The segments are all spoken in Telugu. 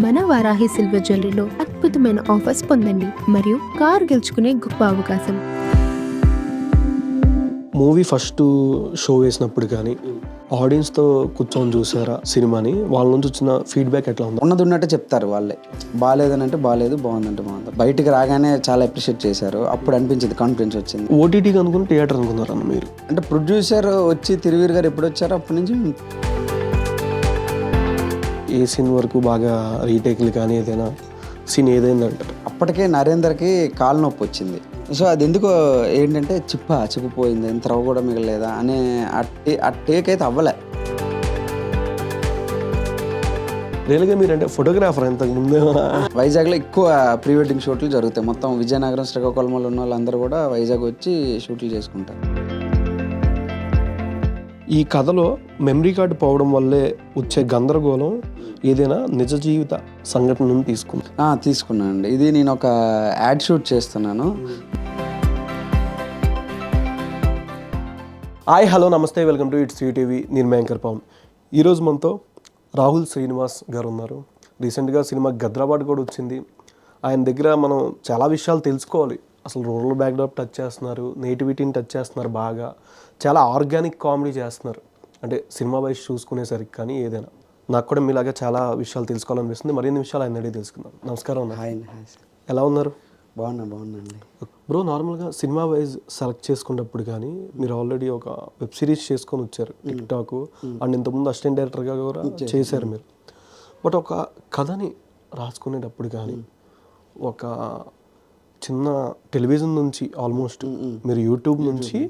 మన వారాహి సిల్వర్ జ్యువెలరీలో అద్భుతమైన ఆఫర్స్ పొందండి మరియు కార్ గెలుచుకునే గొప్ప అవకాశం. మూవీ ఫస్ట్ షో వేసినప్పుడు కానీ ఆడియన్స్తో కూర్చొని చూసారా సినిమాని? వాళ్ళ నుంచి వచ్చిన ఫీడ్బ్యాక్ ఎట్లా ఉంది? ఉన్నది ఉన్నట్టే చెప్తారు వాళ్ళే. బాగాలేదని అంటే బాగాలేదు, బాగుందంటే బాగుంది. బయటికి రాగానే చాలా అప్రిషియేట్ చేశారు. అప్పుడు అనిపించింది, కాన్ఫిడెన్స్ వచ్చింది. ఓటీటీకి అనుకుని థియేటర్ అనుకున్నారన్న మీరు? అంటే ప్రొడ్యూసర్ వచ్చి తిరువీర్ గారు ఎప్పుడు వచ్చారో అప్పటి నుంచి ఏ సీన్ వరకు బాగా రీటేక్లు కానీ ఏదైనా సీన్ ఏదైనా అంటారు? అప్పటికే నరేందర్కి కాలు నొప్పి వచ్చింది. సో అది ఎందుకో ఏంటంటే చిప్పిపోయింది, ఎంత రవ్వ కూడా మిగలేదా అనే ఆ టేక్ అయితే అవ్వలే. రియల్గా మీరు అంటే ఫోటోగ్రాఫర్ ఇంతకు ముందే? వైజాగ్లో ఎక్కువ ప్రీ వెడ్డింగ్ షూట్లు జరుగుతాయి. మొత్తం విజయనగరం, శ్రీకాకుళంలో ఉన్న వాళ్ళందరూ కూడా వైజాగ్ వచ్చి షూట్లు చేసుకుంటారు. ఈ కథలో మెమరీ కార్డు పోవడం వల్లే వచ్చే గందరగోళం ఏదైనా నిజ జీవిత సంఘటన నుండి తీసుకున్నానండి. ఇది నేను ఒక యాడ్ షూట్ చేస్తున్నాను. హాయ్, హలో, నమస్తే, వెల్కమ్ టు ఇట్స్ టీవీ. నేను యాంకర్ పవన్. ఈరోజు మనతో రాహుల్ శ్రీనివాస్ గారు ఉన్నారు. రీసెంట్గా సినిమా గద్రాబాద్ కూడా వచ్చింది. ఆయన దగ్గర మనం చాలా విషయాలు తెలుసుకోవాలి. అసలు రూరల్ బ్యాక్డ్రాప్ టచ్ చేస్తున్నారు, నేటివిటీని టచ్ చేస్తున్నారు, బాగా చాలా ఆర్గానిక్ కామెడీ చేస్తున్నారు. అంటే సినిమా వైస్ చూసుకునేసరికి కానీ ఏదైనా నాకు కూడా మీలాగా చాలా విషయాలు తెలుసుకోవాలనిపిస్తుంది. మరిన్ని విషయాలు ఆయన అడిగి తెలుసుకుందాం. నమస్కారం అన్న. హాయ్. ఎలా ఉన్నారు? బాగున్నాండి బ్రో. నార్మల్గా సినిమా వైజ్ సెలెక్ట్ చేసుకున్నప్పుడు కానీ మీరు ఆల్రెడీ ఒక వెబ్ సిరీస్ చేసుకొని వచ్చారు, టిక్ టాక్, అండ్ ఇంతకుముందు అసిస్టెంట్ డైరెక్టర్గా కూడా చేశారు మీరు. బట్ ఒక కథని రాసుకునేటప్పుడు కానీ ఒక చిన్న టెలివిజన్ నుంచి ఆల్మోస్ట్ మీరు యూట్యూబ్ నుంచి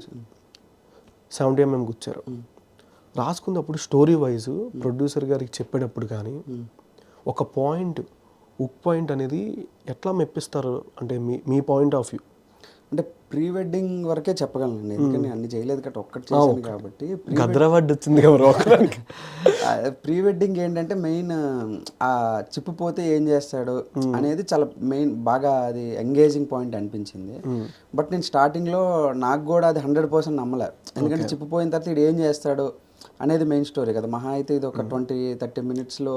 70mm వచ్చారు. రాసుకున్నప్పుడు స్టోరీ వైజ్ ప్రొడ్యూసర్ గారికి చెప్పేటప్పుడు కానీ ఒక పాయింట్, ఉక్ పాయింట్ అనేది ఎట్లా మెప్పిస్తారు? అంటే మీ పాయింట్ ఆఫ్ వ్యూ. అంటే ప్రీ వెడ్డింగ్ వరకే చెప్పగలను, ఎందుకంటే అన్ని చేయలేదు కాబట్టి ఒక్కటి చేశాను కాబట్టి. గద్రాబాద్ వచ్చింది ఎవరు? ప్రీ వెడ్డింగ్ ఏంటంటే మెయిన్ ఆ చిప్పిపోతే ఏం చేస్తాడు అనేది చాలా మెయిన్, బాగా అది ఎంగేజింగ్ పాయింట్ అనిపించింది. బట్ నేను స్టార్టింగ్లో నాకు కూడా అది 100% నమ్మలే. ఎందుకంటే చిప్పిపోయిన తర్వాత ఇది ఏం చేస్తాడు అనేది మెయిన్ స్టోరీ కదా. మహా అయితే ఇది ఒక 20-30 మినిట్స్లో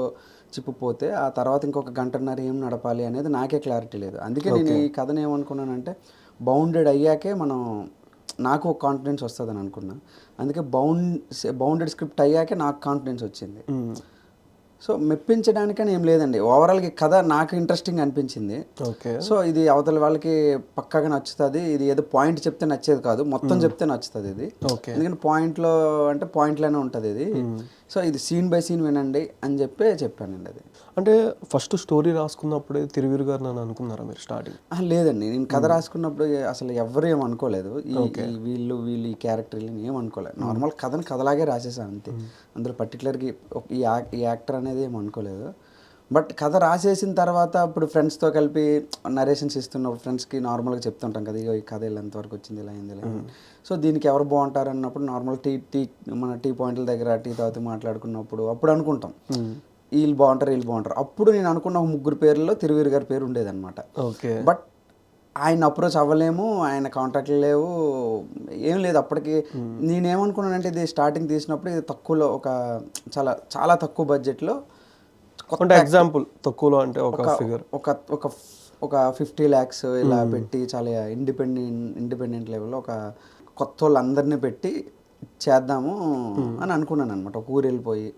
చిప్పిపోతే ఆ తర్వాత ఇంకొక గంటన్నర ఏం నడపాలి అనేది నాకే క్లారిటీ లేదు. అందుకే నేను ఈ కథను ఏమనుకున్నానంటే బౌండెడ్ అయ్యాకే నాకు ఒక కాన్ఫిడెన్స్ వస్తుందని అనుకున్నా. అందుకే బౌండెడ్ స్క్రిప్ట్ అయ్యాకే నాకు కాన్ఫిడెన్స్ వచ్చింది. సో మెప్పించడానికని ఏం లేదండి, ఓవరాల్గా కథ నాకు ఇంట్రెస్టింగ్ అనిపించింది. సో ఇది అవతల వాళ్ళకి పక్కాగా నచ్చుతుంది. ఇది ఏదో పాయింట్ చెప్తే నచ్చేది కాదు, మొత్తం చెప్తే నచ్చుతుంది ఇది. ఎందుకంటే పాయింట్లో అంటే పాయింట్లోనే ఉంటుంది ఇది. సో ఇది సీన్ బై సీన్ వినండి అని చెప్పానండి. అది అంటే ఫస్ట్ స్టోరీ రాసుకున్నప్పుడే తిరువీరు గారు నన్ను అనుకున్నారా మీరు స్టార్టింగ్? లేదండి, నేను కథ రాసుకున్నప్పుడు అసలు ఎవరు ఏం అనుకోలేదు. వీళ్ళు ఈ క్యారెక్టర్ని ఏం అనుకోలేదు. నార్మల్ కథని కథలాగే రాసేసాను అంతే. అందులో పర్టికులర్గా ఈ యాక్టర్ అనేది ఏం అనుకోలేదు. బట్ కథ రాసేసిన తర్వాత ఇప్పుడు ఫ్రెండ్స్తో కలిపి నరేషన్స్ ఇస్తున్నప్పుడు ఫ్రెండ్స్కి నార్మల్గా చెప్తుంటాం కదా, ఈ కథ ఇలా ఎంతవరకు వచ్చింది, ఇలా అయింది, ఇలా. సో దీనికి ఎవరు బాగుంటారు అన్నప్పుడు నార్మల్ మన టీ పాయింట్ల దగ్గర టీ తాగుతూ మాట్లాడుకున్నప్పుడు అప్పుడు అనుకుంటాం వీళ్ళు బాగుంటారు. అప్పుడు నేను అనుకున్న 3 పేర్లలో తిరువీరు గారి పేరు ఉండేదన్నమాట. బట్ ఆయన అప్రోచ్ అవ్వలేము, ఆయన కాంటాక్ట్లు లేవు, ఏం లేదు అప్పటికి. నేనేమనుకున్నానంటే ఇది స్టార్టింగ్ తీసినప్పుడు ఇది తక్కువలో ఒక చాలా తక్కువ బడ్జెట్లో, ఎగ్జాంపుల్ తక్కువలో అంటే ఒక 50 lakhs ఇలా పెట్టి చాలా ఇండిపెండెంట్ లెవెల్లో ఒక కొత్త వాళ్ళందరినీ పెట్టి చేద్దాము అని అనుకున్నాను అనమాట. ఒక ఊరు వెళ్ళిపోయి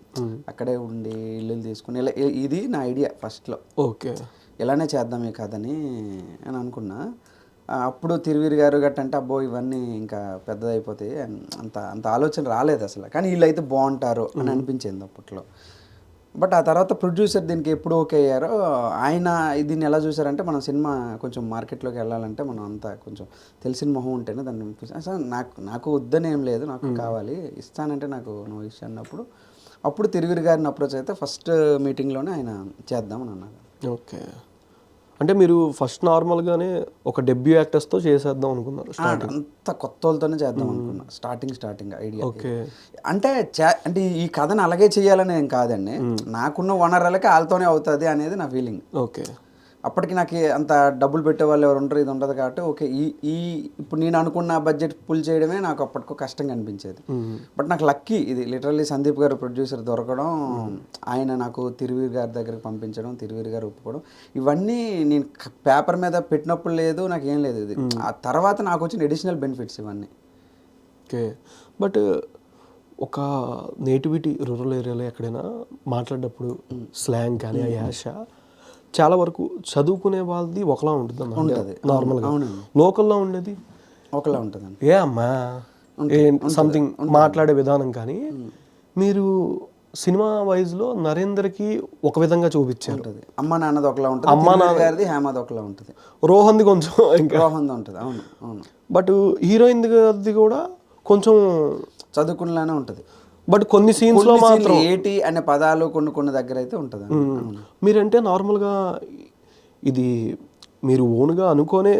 అక్కడే ఉండి ఇల్లు తీసుకుని ఇలా, ఇది నా ఐడియా ఫస్ట్లో. ఇలానే చేద్దాం ఈ కథని అని అనుకున్నా. అప్పుడు తిరువీరు గారు గట్టంటే అబ్బో ఇవన్నీ ఇంకా పెద్దదైపోతాయి, అంత ఆలోచన రాలేదు అసలు. కానీ వీళ్ళైతే బాగుంటారు అని అనిపించింది అప్పట్లో. బట్ ఆ తర్వాత ప్రొడ్యూసర్ దీనికి ఎప్పుడు ఓకే అయ్యారో ఆయన దీన్ని ఎలా చూసారంటే, మనం సినిమా కొంచెం మార్కెట్లోకి వెళ్ళాలంటే మనం అంతా కొంచెం తెలిసిన మొహం ఉంటేనే దాన్ని అసలు నాకు వద్దని ఏం లేదు, నాకు కావాలి, ఇస్తానంటే నాకు నువ్వు ఇష్టం అన్నప్పుడు అప్పుడు తిరువీరు గారిని అప్రోచ్ అయితే ఫస్ట్ మీటింగ్లోనే ఆయన చేద్దామని అన్నారు. ఓకే. అంటే మీరు ఫస్ట్ నార్మల్గానే ఒక డెబ్యూ యాక్టర్స్తో చేసేద్దాం అనుకున్నారు? అంత కొత్త వాళ్ళతోనే చేద్దాం అనుకున్నా స్టార్టింగ్ ఐడియా. అంటే ఈ కథను అలాగే చేయాలని ఏం కాదండి, నాకున్న వనరులకి వాళ్ళతోనే అవుతుంది అనేది నా ఫీలింగ్. అప్పటికి నాకు అంత డబ్బులు పెట్టే వాళ్ళు ఎవరు ఉండరు, ఇది ఉండదు కాబట్టి ఓకే ఈ ఇప్పుడు నేను అనుకున్న బడ్జెట్ పుల్ చేయడమే నాకు అప్పటికో కష్టంగా అనిపించేది. బట్ నాకు లక్కీ ఇది లిటరల్లీ సందీప్ గారు ప్రొడ్యూసర్ దొరకడం, ఆయన నాకు తిరువీర్ గారి దగ్గరికి పంపించడం, తిరువీర్ గారు ఒప్పుకోవడం, ఇవన్నీ నేను పేపర్ మీద పెట్టినప్పుడు లేదు, నాకు ఏం లేదు. ఇది ఆ తర్వాత నాకు వచ్చిన అడిషనల్ బెనిఫిట్స్ ఇవన్నీ. ఓకే. బట్ ఒక నేటివిటీ రూరల్ ఏరియాలో ఎక్కడైనా మాట్లాడేటప్పుడు స్లాంగ్ కానీ ఆ యాష చాలా వరకు చదువుకునే వాళ్ళది ఒకలా ఉంటుంది ఉంటుంది నార్మల్గా, లోకల్లో ఉండేది ఒకలా ఉంటుందండి. ఏ అమ్మా సంథింగ్ మాట్లాడే విధానం. కానీ మీరు సినిమా వైజ్లో నరేందర్కి ఒక విధంగా చూపించారు, అమ్మ నాన్నది ఒకలా ఉంటుంది, అమ్మ నాన్నగారిది హేమది ఒకలా ఉంటుంది, రోహన్ది కొంచెం ఇంకా రోహన్ది ఉంటుంది. అవును అవును. బట్ హీరోయిన్ గారిది కూడా కొంచెం చదువుకునేలానే ఉంటుంది. బట్ కొన్ని సీన్స్లో మాత్రం ఏటి అనే పదాలు కొన్ని దగ్గర అయితే ఉంటుంది. మీరంటే నార్మల్గా ఇది మీరు ఓన్గా అనుకోనే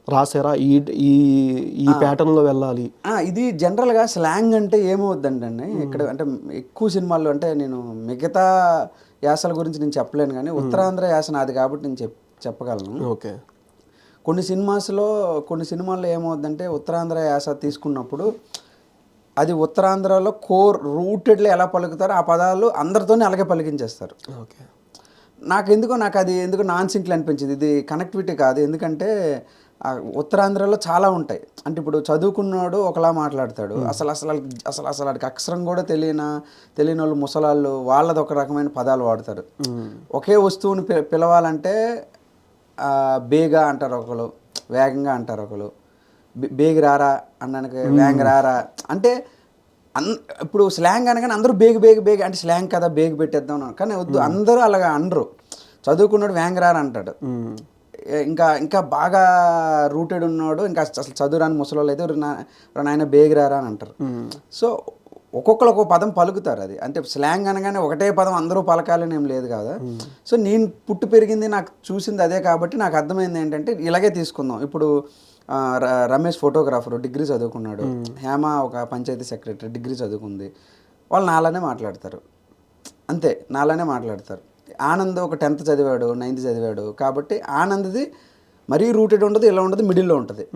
రాసారా ఈ ఈ ఈ ప్యాటర్న్లో వెళ్ళాలి? ఇది జనరల్గా స్లాంగ్ అంటే ఏమవుద్దండి ఇక్కడ, అంటే ఎక్కువ సినిమాల్లో, అంటే నేను మిగతా యాసల గురించి నేను చెప్పలేను కానీ ఉత్తరాంధ్ర యాస నాది కాబట్టి నేను చెప్పగలను. ఓకే. కొన్ని సినిమాల్లో ఏమవుద్దంటే ఉత్తరాంధ్ర యాస తీసుకున్నప్పుడు అది ఉత్తరాంధ్రలో రూటెడ్లో ఎలా పలుకుతారో ఆ పదాలు అందరితోనే అలాగే పలికించేస్తారు. ఓకే. నాకు అది ఎందుకో నాన్ సింక్లు అనిపించింది. ఇది కనెక్టివిటీ కాదు, ఎందుకంటే ఉత్తరాంధ్రలో చాలా ఉంటాయి. అంటే ఇప్పుడు చదువుకున్నాడు ఒకలా మాట్లాడతాడు, అసలు వాడికి అక్షరం కూడా తెలియని వాళ్ళు ముసలాళ్ళు, వాళ్ళది ఒక రకమైన పదాలు వాడతారు. ఒకే వస్తువుని పిలవాలంటే బేగా అంటారు ఒకరు, వేగంగా అంటారు ఒకరు, బేగి రారా అన్నానికి వేగ రారా అంటే ఇప్పుడు స్లాంగ్ అనగానే అందరూ బేగ్ అంటే స్లాంగ్ కదా బేగ్ పెట్టేద్దాం, కానీ వద్దు, అందరూ అలాగా అనరు. చదువుకున్నాడు వేగ రారా అంటాడు, ఇంకా బాగా రూటెడ్ ఉన్నాడు, ఇంకా అసలు చదువురాని ముసలోళ్ళు అయితే నాయన బేగి రారా అని అంటారు. సో ఒక్కొక్కరు ఒక్కొక్క పదం పలుకుతారు. అది అంటే స్లాంగ్ అనగానే ఒకటే పదం అందరూ పలకాలని ఏం లేదు కదా. సో నేను పుట్టి పెరిగింది, నాకు చూసింది అదే కాబట్టి నాకు అర్థమైంది ఏంటంటే ఇలాగే తీసుకుందాం. ఇప్పుడు రమేష్ ఫోటోగ్రాఫరు డిగ్రీ చదువుకున్నాడు, హేమ ఒక పంచాయతీ సెక్రటరీ డిగ్రీ చదువుకుంది, వాళ్ళు నాలానే మాట్లాడతారు, అంతే నాలానే మాట్లాడతారు. ఆనంద్ ఒక 10th చదివాడు, 9th చదివాడు కాబట్టి ఆనంద్ది మరీ రూటెడ్ ఉంటుంది, ఇలా ఉంటుంది, మిడిల్లో ఉంటుంది.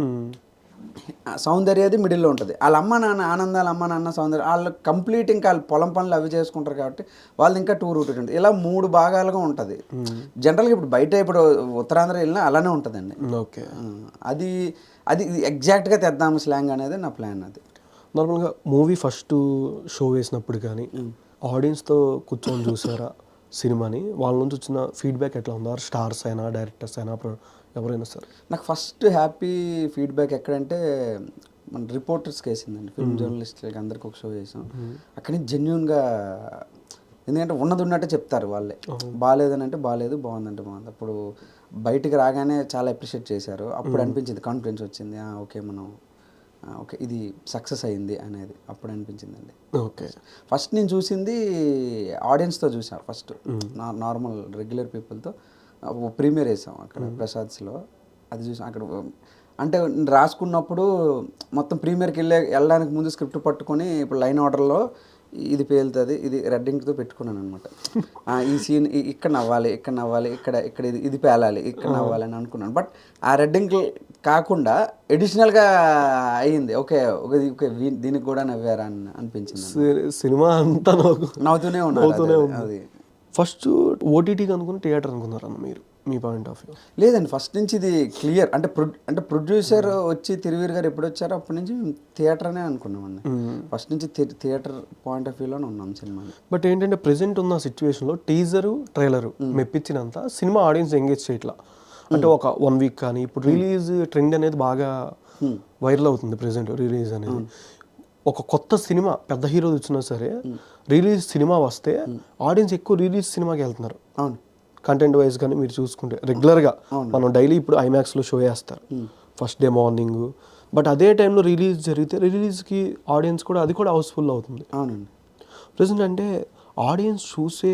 సౌందర్యది మిడిల్లో ఉంటుంది. వాళ్ళ అమ్మ నాన్న ఆనందాల అమ్మ నాన్న సౌందర్య వాళ్ళు కంప్లీట్ ఇంకా వాళ్ళు పొలం పనులు అవి చేసుకుంటారు కాబట్టి వాళ్ళు ఇంకా 2 రూటెడ్ ఉంటుంది. ఇలా 3 భాగాలుగా ఉంటుంది. జనరల్గా ఇప్పుడు బయట ఇప్పుడు ఉత్తరాంధ్ర వెళ్ళినా అలానే ఉంటుందండి. ఓకే. అది ఎగ్జాక్ట్గా తెద్దాము స్లాంగ్ అనేది నా ప్లాన్. అది నార్మల్గా మూవీ ఫస్ట్ షో వేసినప్పుడు కానీ ఆడియన్స్తో కూర్చొని చూసారా సినిమాని? వాళ్ళ నుంచి వచ్చిన ఫీడ్బ్యాక్ ఎట్లా ఉన్నారు? స్టార్స్ అయినా డైరెక్టర్స్ అయినా ఎవరైనా సార్? నాకు ఫస్ట్ హ్యాపీ ఫీడ్బ్యాక్ ఎక్కడంటే మన రిపోర్టర్స్కి వేసిందండి, ఫిల్మ్ జర్నలిస్ట్లకి అందరికి ఒక షో చేసాం. అక్కడి నుంచి జెన్యున్గా, ఎందుకంటే ఉన్నట్టే చెప్తారు వాళ్ళే, బాగాలేదని అంటే బాగాలేదు, బాగుందంటే బాగుంది. అప్పుడు బయటికి రాగానే చాలా అప్రిషియేట్ చేశారు. అప్పుడు అనిపించింది, కాన్ఫిడెన్స్ వచ్చింది, ఓకే మనం ఓకే ఇది సక్సెస్ అయింది అనేది అప్పుడు అనిపించిందండి. ఓకే. ఫస్ట్ నేను చూసింది ఆడియన్స్తో చూసాను, ఫస్ట్ నార్మల్ రెగ్యులర్ పీపుల్తో ప్రీమియర్ వేసాం అక్కడ ప్రసాద్స్లో. అది చూసాం అక్కడ, అంటే రాసుకున్నప్పుడు మొత్తం ప్రీమియర్కి వెళ్ళడానికి ముందు స్క్రిప్ట్ పట్టుకొని ఇప్పుడు లైన్ ఆర్డర్లో ఇది పేలుతుంది, ఇది రెడ్డింగ్తో పెట్టుకున్నాను అనమాట. ఈ సీన్ ఇక్కడ నవ్వాలి, ఇక్కడ ఇది పేలాలి, ఇక్కడ నవ్వాలి అని అనుకున్నాను. బట్ ఆ రెడ్డింగ్ కాకుండా ఎడిషనల్గా అయ్యింది. ఓకే దీనికి కూడా నవ్వారా అని అనిపించింది. సినిమా అంతా నవ్వుతూనే ఉన్నాను. అది ఫస్ట్ ఓటీటీకి అనుకుని థియేటర్ అనుకున్నారన్న మీరు, మీ పాయింట్ ఆఫ్ వ్యూ? లేదండి, ఫస్ట్ నుంచి ఇది క్లియర్. అంటే ప్రొడ్యూసర్ వచ్చి తిరువీర్ గారు ఎప్పుడు వచ్చారో అప్పటి నుంచి థియేటర్ అనే అనుకున్నామండి. ఫస్ట్ నుంచి థియేటర్ పాయింట్ ఆఫ్ వ్యూలోనే ఉన్నాం సినిమాని. బట్ ఏంటంటే ప్రెసెంట్ ఉన్న సిచ్యువేషన్లో టీజరు ట్రైలరు మెప్పించినంత సినిమా ఆడియన్స్ ఎంగేజ్ చేయట్లా. అంటే ఒక 1 వీక్ కానీ ఇప్పుడు రిలీజ్ ట్రెండ్ అనేది బాగా వైరల్ అవుతుంది ప్రెసెంట్. రిలీజ్ అనేది ఒక కొత్త సినిమా పెద్ద హీరో వచ్చినా సరే రిలీజ్ సినిమా వస్తే ఆడియన్స్ ఎక్కువ రిలీజ్ సినిమాకి వెళ్తున్నారు. అవును, కంటెంట్ వైజ్ కానీ మీరు చూసుకుంటే రెగ్యులర్గా మనం డైలీ ఇప్పుడు ఐమాక్స్లో షో వేస్తారు ఫస్ట్ డే మార్నింగ్. బట్ అదే టైంలో రిలీజ్ జరిగితే రిలీజ్కి ఆడియన్స్ కూడా అది కూడా హౌస్ఫుల్ అవుతుంది. అవునండి. ప్రెసెంట్ అంటే ఆడియన్స్ చూసే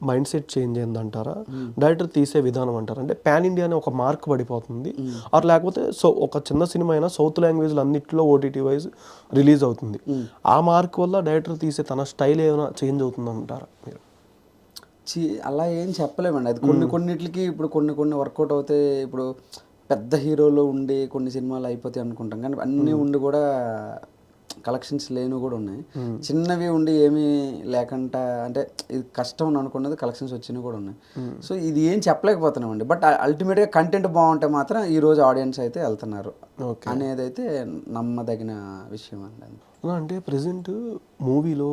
మైండ్ సెట్ చేంజ్ అయిందంటారా, డైరెక్టర్ తీసే విధానం అంటారా? అంటే పాన్ ఇండియా అనే ఒక మార్క్ పడిపోతుంది, అది లేకపోతే ఒక చిన్న సినిమా అయినా సౌత్ లాంగ్వేజ్లో అన్నింటిలో ఓటీటీ వైజ్ రిలీజ్ అవుతుంది. ఆ మార్క్ వల్ల డైరెక్టర్ తీసే తన స్టైల్ ఏమైనా చేంజ్ అవుతుంది అంటారా మీరు? అలా ఏం చెప్పలేమండి. అది కొన్నిటికి ఇప్పుడు కొన్ని వర్కౌట్ అవుతాయి. ఇప్పుడు పెద్ద హీరోలు ఉండి కొన్ని సినిమాలు అయిపోతాయి అనుకుంటాం, కానీ అన్నీ ఉండి కూడా కలెక్షన్స్ లేనివి కూడా ఉన్నాయి. చిన్నవి ఉండి ఏమీ లేకుండా అంటే ఇది కష్టం అని అనుకున్నది కలెక్షన్స్ వచ్చినవి కూడా ఉన్నాయి. సో ఇది ఏం చెప్పలేకపోతున్నామండి. బట్ అల్టిమేట్గా కంటెంట్ బాగుంటే మాత్రం ఈరోజు ఆడియన్స్ అయితే వెళ్తున్నారు అనేది అయితే నమ్మదగిన విషయం అండి. అంటే ప్రజెంట్ మూవీలో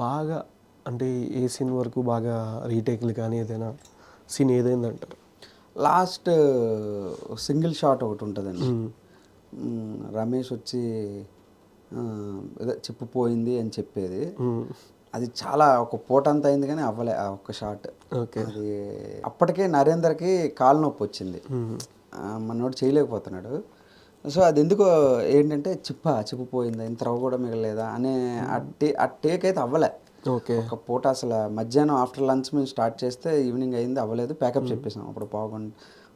బాగా అంటే ఏ సీన్ వరకు బాగా రీటేక్లు కానీ ఏదైనా సీన్ ఏదైందంటారు? లాస్ట్ సింగిల్ షాట్ ఒకటి ఉంటుందండి. రమేష్ వచ్చి ఏదో చెప్పిపోయింది అని చెప్పేది, అది చాలా ఒక పూట అంతా అయింది కానీ అవ్వలే ఆ ఒక్క షాట్. అది అప్పటికే నరేందర్కి కాలు నొప్పి వచ్చింది, మనోడు చేయలేకపోతున్నాడు. సో అది ఎందుకో ఏంటంటే చిప్పిపోయిందా, ఇంత రవ్వ కూడా మిగలేదా అనే ఆ టేక్ అయితే అవ్వలే. ఒక పూట అసలు మధ్యాహ్నం ఆఫ్టర్ లంచ్ మేము స్టార్ట్ చేస్తే ఈవినింగ్ అయింది, అవ్వలేదు. ప్యాకప్ చెప్పేసాం అప్పుడు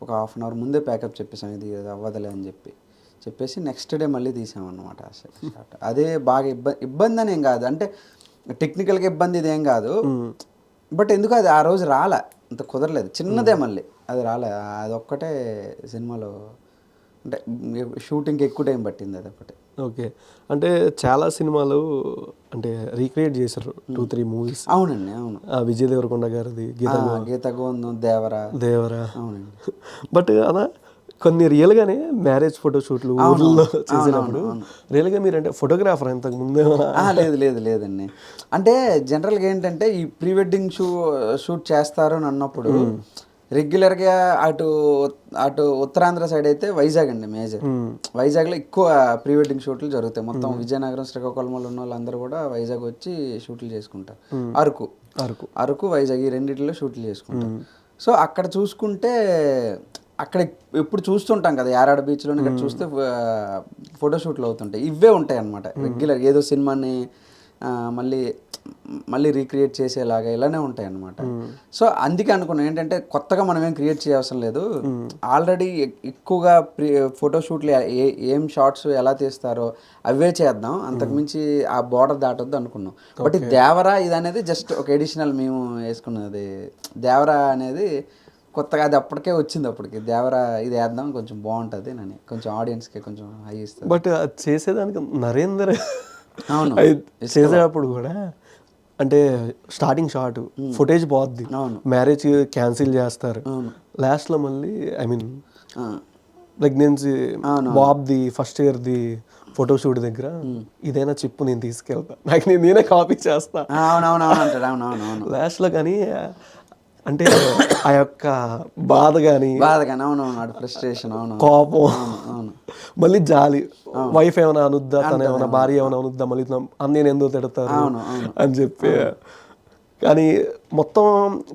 ఒక హాఫ్ అన్ అవర్ ముందే ప్యాకప్ చెప్పేసాం, ఇది అవ్వదులే అని చెప్పేసి నెక్స్ట్ డే మళ్ళీ తీసామన్నమాట షాట్. అదే బాగా ఇబ్బంది అని ఏం కాదు, అంటే టెక్నికల్గా ఇబ్బంది ఇదేం కాదు. బట్ ఎందుకు అది ఆ రోజు రాలే, అంత కుదరలేదు, చిన్నదే మళ్ళీ అది రాలే. అదొక్కటే సినిమాలో అంటే షూటింగ్కి ఎక్కువ టైం పట్టింది అదొక్కటే. ఓకే, అంటే చాలా సినిమాలు అంటే రీక్రియేట్ చేశారు 2-3 మూవీస్. అవునండి, అవును. విజయ్ దేవరకొండ గారిది గీత గోవిందం, దేవరా. అవునండి. బట్ అలా కొన్ని రియల్గానే మ్యారేజ్ ఫోటోషూట్లు ఊళ్ళో చేసేటప్పుడు రియల్గా మీరు అంటే ఫోటోగ్రాఫర్ ఇంతకు ముందే? లేదండి. అంటే జనరల్గా ఏంటంటే ఈ ప్రీ వెడ్డింగ్ షూట్ చేస్తారు అని అన్నప్పుడు రెగ్యులర్గా అటు ఉత్తరాంధ్ర సైడ్ అయితే వైజాగ్ అండి మేజర్. వైజాగ్లో ఎక్కువ ప్రీ వెడ్డింగ్ షూట్లు జరుగుతాయి. మొత్తం విజయనగరం, శ్రీకాకుళంలో ఉన్న వాళ్ళందరూ కూడా వైజాగ్ వచ్చి షూట్లు చేసుకుంటారు. అరకు వైజాగ్ ఈ రెండింటిలో షూట్లు చేసుకుంటారు. సో అక్కడ చూసుకుంటే అక్కడ ఎప్పుడు చూస్తుంటాం కదా, యారాడ బీచ్లో ఇక్కడ చూస్తే ఫోటోషూట్లు అవుతుంటాయి. ఇవే ఉంటాయి అన్నమాట రెగ్యులర్, ఏదో సినిమాని మళ్ళీ రీక్రియేట్ చేసేలాగా ఇలానే ఉంటాయి అన్నమాట. సో అందుకే అనుకున్నాం ఏంటంటే కొత్తగా మనం ఏం క్రియేట్ చేయవసరం లేదు, ఆల్రెడీ ఎక్కువగా ఫోటోషూట్లు ఏం షార్ట్స్ ఎలా తీస్తారో అవే చేద్దాం, అంతకుమించి ఆ బోర్డర్ దాటొద్దు అనుకున్నాం. బట్ ఈ దేవరా ఇది అనేది జస్ట్ ఒక ఎడిషనల్ మేము వేసుకున్నది. దేవరా అనేది కొత్తగా అది అప్పటికే వచ్చింది, అప్పటికి దేవరా ఇది వేద్దాం కొంచెం బాగుంటుంది అని, కొంచెం ఆడియన్స్కి కొంచెం హై ఇస్తుంది. బట్ చేసేదానికి నరేందర్ చేసేటప్పుడు కూడా అంటే స్టార్టింగ్ షాట్ ఫుటేజ్ బాగుంది, మ్యారేజ్ క్యాన్సిల్ చేస్తారు, లాస్ట్లో మళ్ళీ ఐ మీన్ ప్రెగ్నెన్సీ బాబ్ది ఫస్ట్ ఇయర్ది ఫోటోషూట్ దగ్గర ఇదైనా చెప్పు నేను తీసుకెళ్తా, నాకు నేనే కాపీ చేస్తా లాస్ట్లో. కానీ అంటే ఆ యొక్క బాధ కానీ ఫ్రస్ట్రేషన్, కోపం, మళ్ళీ జాలి, వైఫ్ ఏమైనా అనుద్దా, తన ఏమైనా భార్య ఏమైనా అనుద్దా, మళ్ళీ నేను ఎందుకు తిడతారు అని చెప్పి. కానీ మొత్తం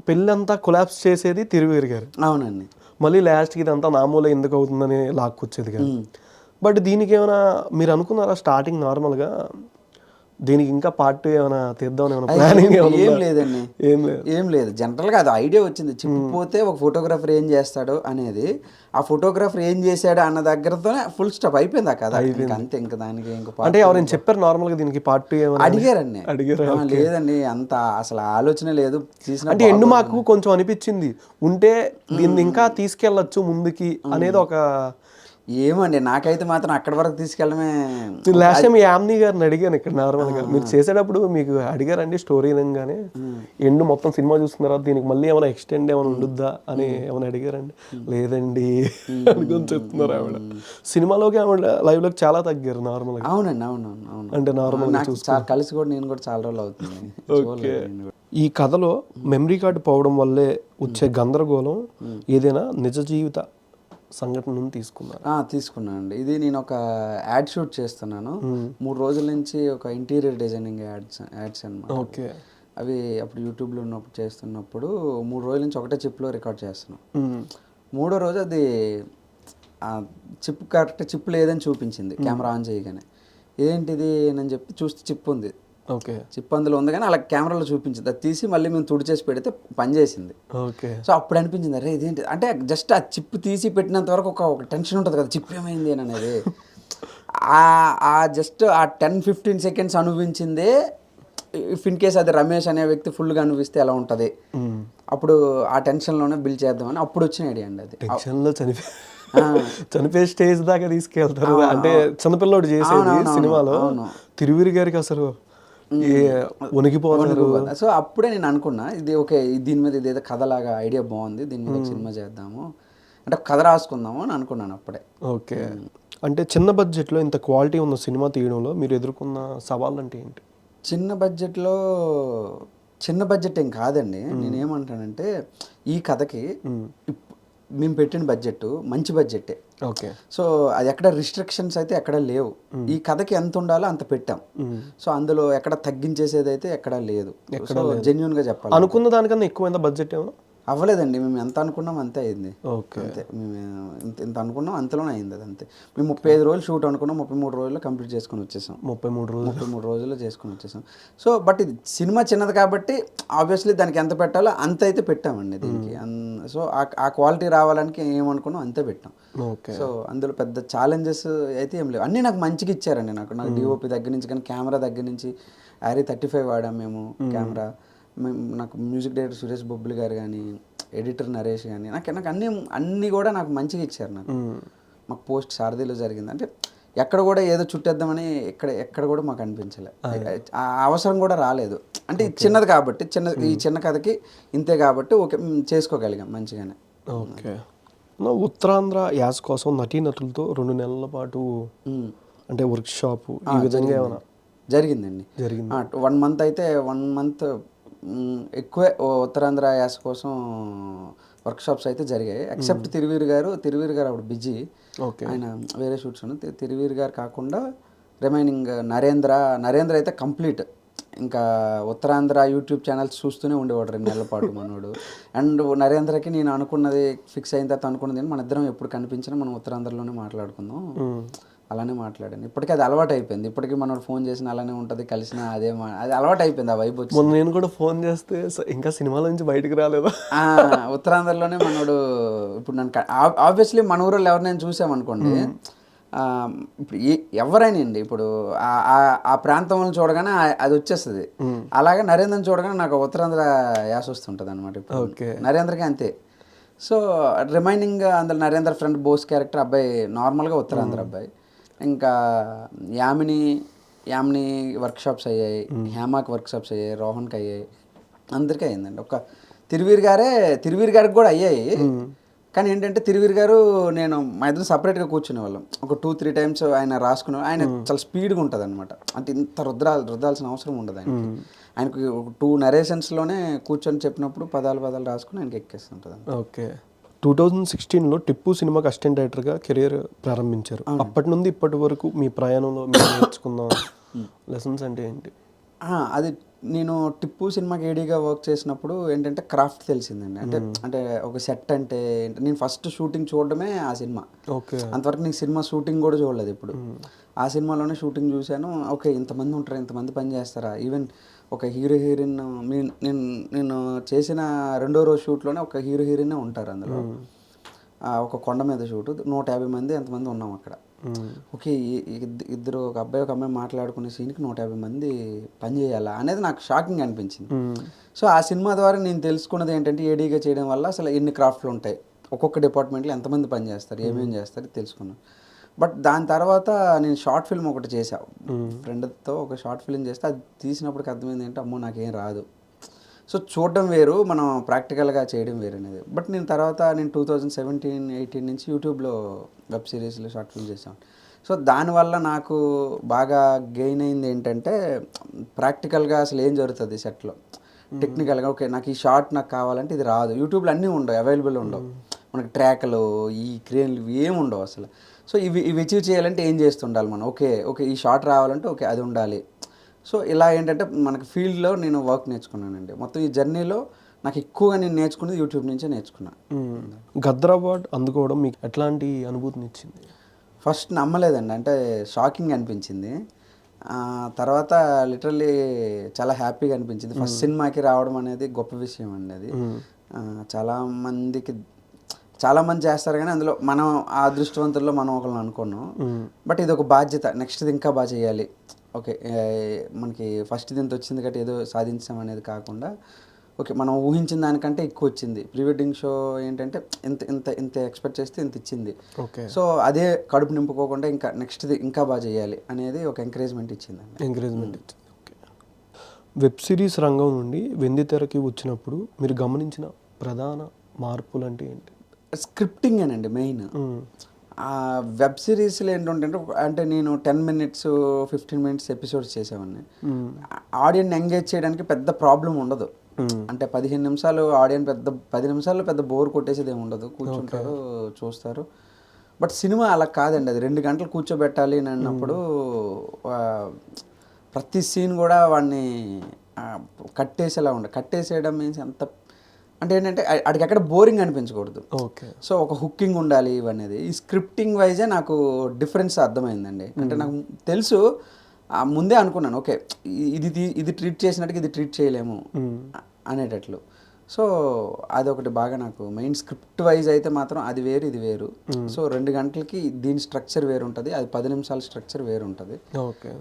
పెళ్ళంతా కొలాప్స్ చేసేది తిరువేరు గారు. అవునండి. మళ్ళీ లాస్ట్కి ఇదంతా నామూలే ఎందుకు అవుతుందని లాక్కొచ్చేది కానీ. బట్ దీనికి ఏమైనా మీరు అనుకున్నారా స్టార్టింగ్ నార్మల్గా దీనికి ఇంకా పార్ట్ 2 ఏమైనా తీద్దాం ఏమైనా ప్లానింగ్? ఏం లేదండి, ఏం లేదు. జనరల్గా అది ఐడియా వచ్చింది, చిప్పిపోతే ఒక ఫోటోగ్రాఫర్ ఏం చేస్తాడు అనేది, ఆ ఫోటోగ్రాఫర్ ఏం చేశాడు అన్న దగ్గరతోనే ఫుల్ స్టాప్ అయిపోయింది కదా, అంతే. ఇంకా దానికి అంటే ఎవరైనా చెప్పారు నార్మల్గా దీనికి పార్ట్ 2 ఏమైనా అడిగారు? లేదండి, అంత అసలు ఆలోచన లేదు. అంటే ఎండు మాకు కొంచెం అనిపించింది ఉంటే దీన్ని ఇంకా తీసుకెళ్ళచ్చు ముందుకి అనేది ఒక. ఏమండి నాకైతే మాత్రం అక్కడి వరకు తీసుకెళ్ళడమే. లాస్ట్ టైం యామ్ని గారిని అడిగాను ఇక్కడ నార్మల్గా, మీరు చేసేటప్పుడు మీకు అడిగారండి స్టోరీ విధంగానే ఎండు మొత్తం సినిమా చూసిన తర్వాత దీనికి మళ్ళీ ఏమైనా ఎక్స్టెండ్ ఏమైనా ఉండుద్దా అని ఏమైనా అడిగారండి? లేదండి అనుకుని చెప్తున్నారు ఆవిడ. సినిమాలోకి ఆవిడ లైవ్లోకి చాలా తగ్గారు నార్మల్గా. అవునండి, అవును. అంటే నార్మల్గా కలిసి కూడా నేను కూడా చాలా రోజులు అవుతుంది. ఓకే, ఈ కథలో మెమరీ కార్డు పోవడం వల్లే వచ్చే గందరగోళం ఏదైనా నిజ జీవిత సంఘటన తీసుకున్నాను అండి. ఇది నేను ఒక యాడ్ షూట్ చేస్తున్నాను 3 రోజుల నుంచి, ఒక ఇంటీరియర్ డిజైనింగ్ యాడ్స్ అన్నమాట. ఓకే, అవి అప్పుడు యూట్యూబ్లో ఉన్నప్పుడు చేస్తున్నప్పుడు 3 రోజుల నుంచి ఒకటే చిప్లో రికార్డ్ చేస్తున్నాను. 3వ రోజు అది చిప్ కరెక్ట్ చిప్ లేదని చూపించింది కెమెరా ఆన్ చేయగానే. ఏంటిది అని చెప్పి చూస్తే చిప్ ఉంది. ఓకే, చిప్ అందులో ఉంది కానీ అలా కెమెరాలో చూపించింది. అది తీసి మళ్ళీ మేము తుడిచేసి పెడితే పనిచేసింది. ఓకే, సో అప్పుడు అనిపించింది అరే ఇదేంటి అంటే జస్ట్ ఆ చిప్ తీసి పెట్టినంత వరకు ఒక టెన్షన్ ఉంటుంది కదా, చిప్ ఏమైంది అని అనేది. జస్ట్ ఆ 10-15 సెకండ్స్ అనుభవించిందే ఇఫ్ ఇన్ కేస్ అది రమేష్ అనే వ్యక్తి ఫుల్గా అనిపిస్తే ఎలా ఉంటుంది, అప్పుడు ఆ టెన్షన్లోనే బిల్డ్ చేద్దామని అప్పుడు వచ్చిన ఐడియా అండి అది. టెన్షన్లో చనిపోయే స్టేజ్ దాకా తీసుకెళ్తారు. అంటే చిన్నపిల్లోడు చేసేది సినిమాలో తిరువీరి గారికి అసలు వణికిపోతారు. సో అప్పుడే నేను అనుకున్నా ఇది ఓకే, దీని మీద ఇదేదో కథలాగా ఐడియా బాగుంది, దీని మీద సినిమా చేద్దాము అంటే కథ రాసుకుందాము అని అనుకున్నాను అప్పుడే. ఓకే, అంటే చిన్న బడ్జెట్లో ఇంత క్వాలిటీ ఉన్న సినిమా తీయడంలో మీరు ఎదుర్కొన్న సవాళ్ళు అంటే ఏంటి? చిన్న బడ్జెట్ ఏం కాదండి. నేనేమంటానంటే ఈ కథకి మేము పెట్టిన బడ్జెట్ మంచి బడ్జెటే. ఓకే, సో అది ఎక్కడ రిస్ట్రిక్షన్స్ అయితే ఎక్కడ లేవు. ఈ కథకి ఎంత ఉండాలో అంత పెట్టాం. సో అందులో ఎక్కడ తగ్గించేసేది అయితే ఎక్కడా లేదు. జెన్యున్గా చెప్పాలి. అనుకున్న దానికన్నా ఎక్కువైందా బడ్జెట్ ఏమో? అవ్వలేదండి, మేము ఎంత అనుకున్నాం అంతే అయింది. ఓకే, అంతే, మేము ఇంత అనుకున్నాం అంతలోనే అయింది. అది అంతే. మేము 35 రోజులు షూట్ అనుకున్నాం, 33 రోజుల్లో కంప్లీట్ చేసుకుని వచ్చేసాం. 33 రోజుల్లో చేసుకుని వచ్చేసాం. సో బట్ ఇది సినిమా చిన్నది కాబట్టి ఆబ్వియస్లీ దానికి ఎంత పెట్టాలో అంత అయితే పెట్టామండి దీనికి. సో ఆ క్వాలిటీ రావడానికి ఏమనుకున్నాం అంతే పెట్టాం. సో అందులో పెద్ద ఛాలెంజెస్ అయితే ఏం లేవు. అన్నీ నాకు మంచిగా ఇచ్చారండి. నాకు డిఓపి దగ్గర నుంచి కానీ కెమెరా దగ్గర నుంచి ARRI 35 వాడాం మేము కెమెరా. నాకు మ్యూజిక్ డైరెక్టర్ సురేష్ బొబ్బులు గారు కానీ, ఎడిటర్ నరేష్ కానీ, నాకు అన్నీ కూడా నాకు మంచిగా ఇచ్చారు. మాకు పోస్ట్ సారథిలో జరిగింది అంటే ఎక్కడ కూడా ఏదో చుట్టేద్దామని ఎక్కడ కూడా మాకు అనిపించలేదు. ఆ అవసరం కూడా రాలేదు. అంటే చిన్నది కాబట్టి ఈ చిన్న కథకి ఇంతే కాబట్టి ఓకే చేసుకోగలిగాం మంచిగానే. ఓకే, ఉత్తరాంధ్ర యాస కోసం నటీనటులతో 2 నెలల పాటు అంటే వర్క్ షాప్ ఈ విధంగా ఏమైనా జరిగిందండి? జరిగింది. 1 మంత్ అయితే 1 మంత్ ఎక్కువే ఉత్తరాంధ్ర యాస కోసం వర్క్షాప్స్ అయితే జరిగాయి. ఎక్సెప్ట్ తిరువీరు గారు అప్పుడు బిజీ, ఆయన వేరే షూట్స్ ఉన్నాయి. తిరువీరు గారు కాకుండా రిమైనింగ్ నరేంద్ర అయితే కంప్లీట్ ఇంకా ఉత్తరాంధ్ర యూట్యూబ్ ఛానల్స్ చూస్తూనే ఉండేవాడు 2 నెలల పాటు మనోడు. అండ్ నరేంద్రకి నేను అనుకున్నది ఫిక్స్ అయిన తర్వాత అనుకున్నది మన ఇద్దరం ఎప్పుడు కనిపించినా మనం ఉత్తరాంధ్రలోనే మాట్లాడుకుందాం, అలానే మాట్లాడాను. ఇప్పటికీ అది అలవాటు అయిపోయింది. ఇప్పటికీ మనోడు ఫోన్ చేసినా అలానే ఉంటుంది, కలిసినా అదే అది అలవాటు అయిపోయింది. ఆ వైబ్ వచ్చి నేను కూడా ఫోన్ చేస్తే ఇంకా సినిమాల నుంచి బయటకు రాలేదా? ఉత్తరాంధ్రలోనే మనోడు ఇప్పుడు నన్ను ఆబ్వియస్లీ మన ఊరిలో ఎవరినైనా చూసామనుకోండి, ఇప్పుడు ఎవరైనా అండి ఇప్పుడు ఆ ప్రాంతంలో చూడగానే అది వచ్చేస్తుంది. అలాగే నరేంద్రని చూడగానే నాకు ఉత్తరాంధ్ర యాస వస్తుంటుంది అనమాట. ఇప్పుడు నరేంద్రకి అంతే. సో రిమైనింగ్ అందులో నరేంద్ర ఫ్రెండ్ బోస్ క్యారెక్టర్ అబ్బాయి నార్మల్గా ఉత్తరాంధ్ర అబ్బాయి. ఇంకా యామిని వర్క్షాప్స్ అయ్యాయి, హేమాకి వర్క్షాప్స్ అయ్యాయి, రోహన్కి అయ్యాయి, అందరికీ అయ్యిందండి. ఒక తిరువీర్ గారికి కూడా అయ్యాయి. కానీ ఏంటంటే తిరువీర్ గారు నేను మా ఇద్దరు సపరేట్గా కూర్చునే వాళ్ళం. ఒక 2-3 టైమ్స్ ఆయన రాసుకునే, ఆయన చాలా స్పీడ్గా ఉంటుంది అనమాట. అంటే ఇంత రుద్దాల్సిన అవసరం ఉండదు ఆయనకి 2 నరేషన్స్లోనే కూర్చొని చెప్పినప్పుడు పదాలు రాసుకుని ఆయనకి ఎక్కేస్తుంటుంది. ఓకే, 2016లో టిప్పు సినిమాకి అసిస్టెంట్ డైరెక్టర్గా కెరీర్ ప్రారంభించారు. అప్పటి నుండి ఇప్పటి వరకు మీ ప్రయాణంలో మీరు నేర్చుకున్న లెసన్స్ అంటే ఏంటి? అది నేను టిప్పు సినిమాకి ఏడీగా వర్క్ చేసినప్పుడు ఏంటంటే క్రాఫ్ట్ తెలిసిందండి. అంటే ఒక సెట్ అంటే నేను ఫస్ట్ షూటింగ్ చూడడమే ఆ సినిమా. ఓకే, అంతవరకు నేను సినిమా షూటింగ్ కూడా చూడలేదు ఇప్పుడు. ఆ సినిమాలోనే షూటింగ్ చూశాను. ఓకే, ఇంతమంది ఉంటారా, ఇంతమంది పని చేస్తారా, ఈవెన్ ఒక హీరోయిన్ నేను చేసిన 2వ రోజు షూట్లోనే ఒక హీరోయిన్ ఉంటారు అందులో. ఒక కొండ మీద షూట్ 150 మంది ఎంతమంది ఉన్నాం అక్కడ. ఓకే, ఇద్దరు ఒక అబ్బాయి ఒక అమ్మాయి మాట్లాడుకునే సీన్కి 150 మంది పని చేయాలా అనేది నాకు షాకింగ్ అనిపించింది. సో ఆ సినిమా ద్వారా నేను తెలుసుకున్నది ఏంటంటే ఏడీగా చేయడం వల్ల అసలు ఎన్ని క్రాఫ్ట్లు ఉంటాయి, ఒక్కొక్క డిపార్ట్మెంట్లో ఎంతమంది పని చేస్తారు, ఏమేమి చేస్తారు తెలుసుకున్నాను. బట్ దాని తర్వాత నేను షార్ట్ ఫిల్మ్ ఒకటి చేసాను ఫ్రెండ్తో. ఒక షార్ట్ ఫిల్మ్ చేస్తే అది తీసినప్పటికి అర్థమైంది ఏంటంటే అమ్మో నాకేం రాదు. సో చూడడం వేరు, మనం ప్రాక్టికల్గా చేయడం వేరు అనేది. బట్ నేను 2017-18 నుంచి యూట్యూబ్లో వెబ్ సిరీస్లో షార్ట్ ఫిల్మ్ చేసాను. సో దానివల్ల నాకు బాగా గెయిన్ అయింది ఏంటంటే ప్రాక్టికల్గా అసలు ఏం జరుగుతుంది సెట్లో, టెక్నికల్గా. ఓకే, నాకు ఈ షార్ట్ నాకు కావాలంటే ఇది రాదు. యూట్యూబ్లో అన్నీ ఉండవు, అవైలబుల్ ఉండవు మనకి, ట్రాక్లు ఈ క్రేన్లు ఏమి ఉండవు అసలు. సో ఇవి అచీవ్ చేయాలంటే ఏం చేస్తుండాలి మనం. ఓకే ఈ షార్ట్ రావాలంటే ఓకే అది ఉండాలి. సో ఇలా ఏంటంటే మనకి ఫీల్డ్లో నేను వర్క్ నేర్చుకున్నానండి. మొత్తం ఈ జర్నీలో నాకు ఎక్కువగా నేను నేర్చుకున్నది యూట్యూబ్ నుంచే నేర్చుకున్నాను. గద్దర్ అవార్డ్ అందుకోవడం మీకు ఎట్లాంటి అనుభూతిని ఇచ్చింది? ఫస్ట్ నమ్మలేదండి, అంటే షాకింగ్ అనిపించింది. తర్వాత లిటరల్లీ చాలా హ్యాపీగా అనిపించింది. ఫస్ట్ సినిమాకి రావడం అనేది గొప్ప విషయం అండి. అది చాలామంది చేస్తారు కానీ అందులో మనం ఆ అదృష్టవంతుల్లో మనం ఒకళ్ళని అనుకున్నాం. బట్ ఇది ఒక బాధ్యత, నెక్స్ట్ ఇంకా బాగా చేయాలి, ఓకే మనకి ఫస్ట్ ఇంత వచ్చింది కాబట్టి ఏదో సాధించాం అనేది కాకుండా ఓకే మనం ఊహించిన దానికంటే ఎక్కువ వచ్చింది. ప్రీ వెడ్డింగ్ షో ఏంటంటే ఇంత ఇంత ఇంత ఎక్స్పెక్ట్ చేస్తే ఇంత ఇచ్చింది. ఓకే. సో అదే కడుపు నింపుకోకుండా ఇంకా నెక్స్ట్ది ఇంకా బాగా చేయాలి అనేది ఒక ఎంకరేజ్మెంట్ ఇచ్చిందండి. ఎంకరేజ్మెంట్ ఇచ్చింది. ఓకే. వెబ్ సిరీస్ రంగం నుండి వెండితెరకి వచ్చినప్పుడు మీరు గమనించిన ప్రధాన మార్పులు అంటే ఏంటి? స్క్రిప్టింగేనండి మెయిన్. వెబ్ సిరీస్లో ఏంటంటే అంటే నేను 10 minutes 15 minutes ఎపిసోడ్స్ చేసేవాడిని. ఆడియన్ ఎంగేజ్ చేయడానికి పెద్ద ప్రాబ్లం ఉండదు. అంటే 15 నిమిషాలు ఆడియన్ 10 నిమిషాల్లో పెద్ద బోర్ కొట్టేసేది ఏమి ఉండదు, కూర్చుంటారు చూస్తారు. బట్ సినిమా అలా కాదండి, అది 2 గంటలు కూర్చోబెట్టాలి అని అన్నప్పుడు ప్రతి సీన్ కూడా వాడిని కట్టేసేలా కట్టేసేయడం మీన్స్ ఎంత అంటే ఏంటంటే అడికి ఎక్కడ బోరింగ్ అనిపించకూడదు. ఓకే. సో ఒక హుక్కింగ్ ఉండాలి ఇవనేది. ఈ స్క్రిప్టింగ్ వైజే నాకు డిఫరెన్స్ అర్థమైందండి. అంటే నాకు తెలుసు, ముందే అనుకున్నాను ఓకే ఇది ట్రీట్ చేసినట్టుగా ఇది ట్రీట్ చేయలేము అనేటట్లు. సో అదొకటి బాగా నాకు మెయిన్ స్క్రిప్ట్ వైజ్ అయితే మాత్రం అది వేరు ఇది వేరు. సో 2 గంటలకి దీని స్ట్రక్చర్ వేరు ఉంటుంది, అది 10 నిమిషాల స్ట్రక్చర్ వేరు ఉంటుంది. ఓకే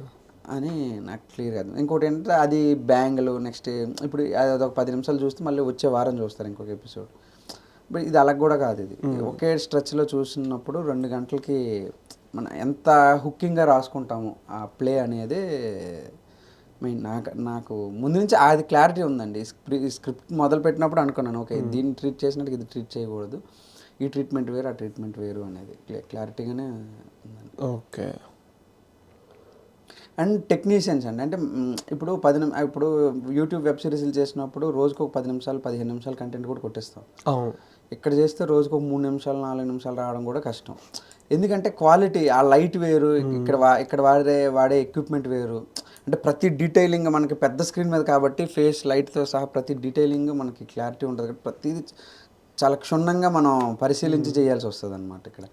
అని నాకు క్లియర్గా అర్థం. ఇంకోటి ఏంటంటే అది బ్యాంగులు నెక్స్ట్ ఇప్పుడు అది ఒక 10 నిమిషాలు చూస్తే మళ్ళీ వచ్చే వారం చూస్తారు ఇంకొక ఎపిసోడ్. బట్ ఇది అలా కూడా కాదు, ఇది ఒకే స్ట్రెచ్లో చూసినప్పుడు 2 గంటలకి మనం ఎంత హుక్కింగ్గా రాసుకుంటాము ఆ ప్లే అనేది మెయిన్. నాకు ముందు నుంచి అది క్లారిటీ ఉందండి. స్క్రిప్ట్ మొదలు పెట్టినప్పుడు అనుకున్నాను ఓకే దీన్ని ట్రీట్ చేసినట్టు ఇది ట్రీట్ చేయకూడదు, ఈ ట్రీట్మెంట్ వేరు ఆ ట్రీట్మెంట్ వేరు అనేది క్లారిటీగానే ఉందండి. ఓకే. అండ్ టెక్నీషియన్స్ అండి, అంటే ఇప్పుడు ఇప్పుడు యూట్యూబ్ వెబ్ సిరీస్లు చేసినప్పుడు రోజుకు ఒక 10 నిమిషాలు 15 నిమిషాలు కంటెంట్ కూడా కొట్టేస్తాం. ఇక్కడ చేస్తే రోజుకు ఒక 3 నిమిషాలు 4 నిమిషాలు రావడం కూడా కష్టం. ఎందుకంటే క్వాలిటీ ఆ లైట్ వేరు, ఇక్కడ వాడే ఎక్విప్మెంట్ వేరు. అంటే ప్రతి డీటెయిలింగ్ మనకి పెద్ద స్క్రీన్ మీద కాబట్టి ఫేస్ లైట్తో సహా ప్రతి డీటెయిలింగ్ మనకి క్లారిటీ ఉంటుంది కాబట్టి ప్రతిదీ చాలా క్షుణ్ణంగా మనం పరిశీలించి చేయాల్సి వస్తుంది అన్నమాట. ఇక్కడ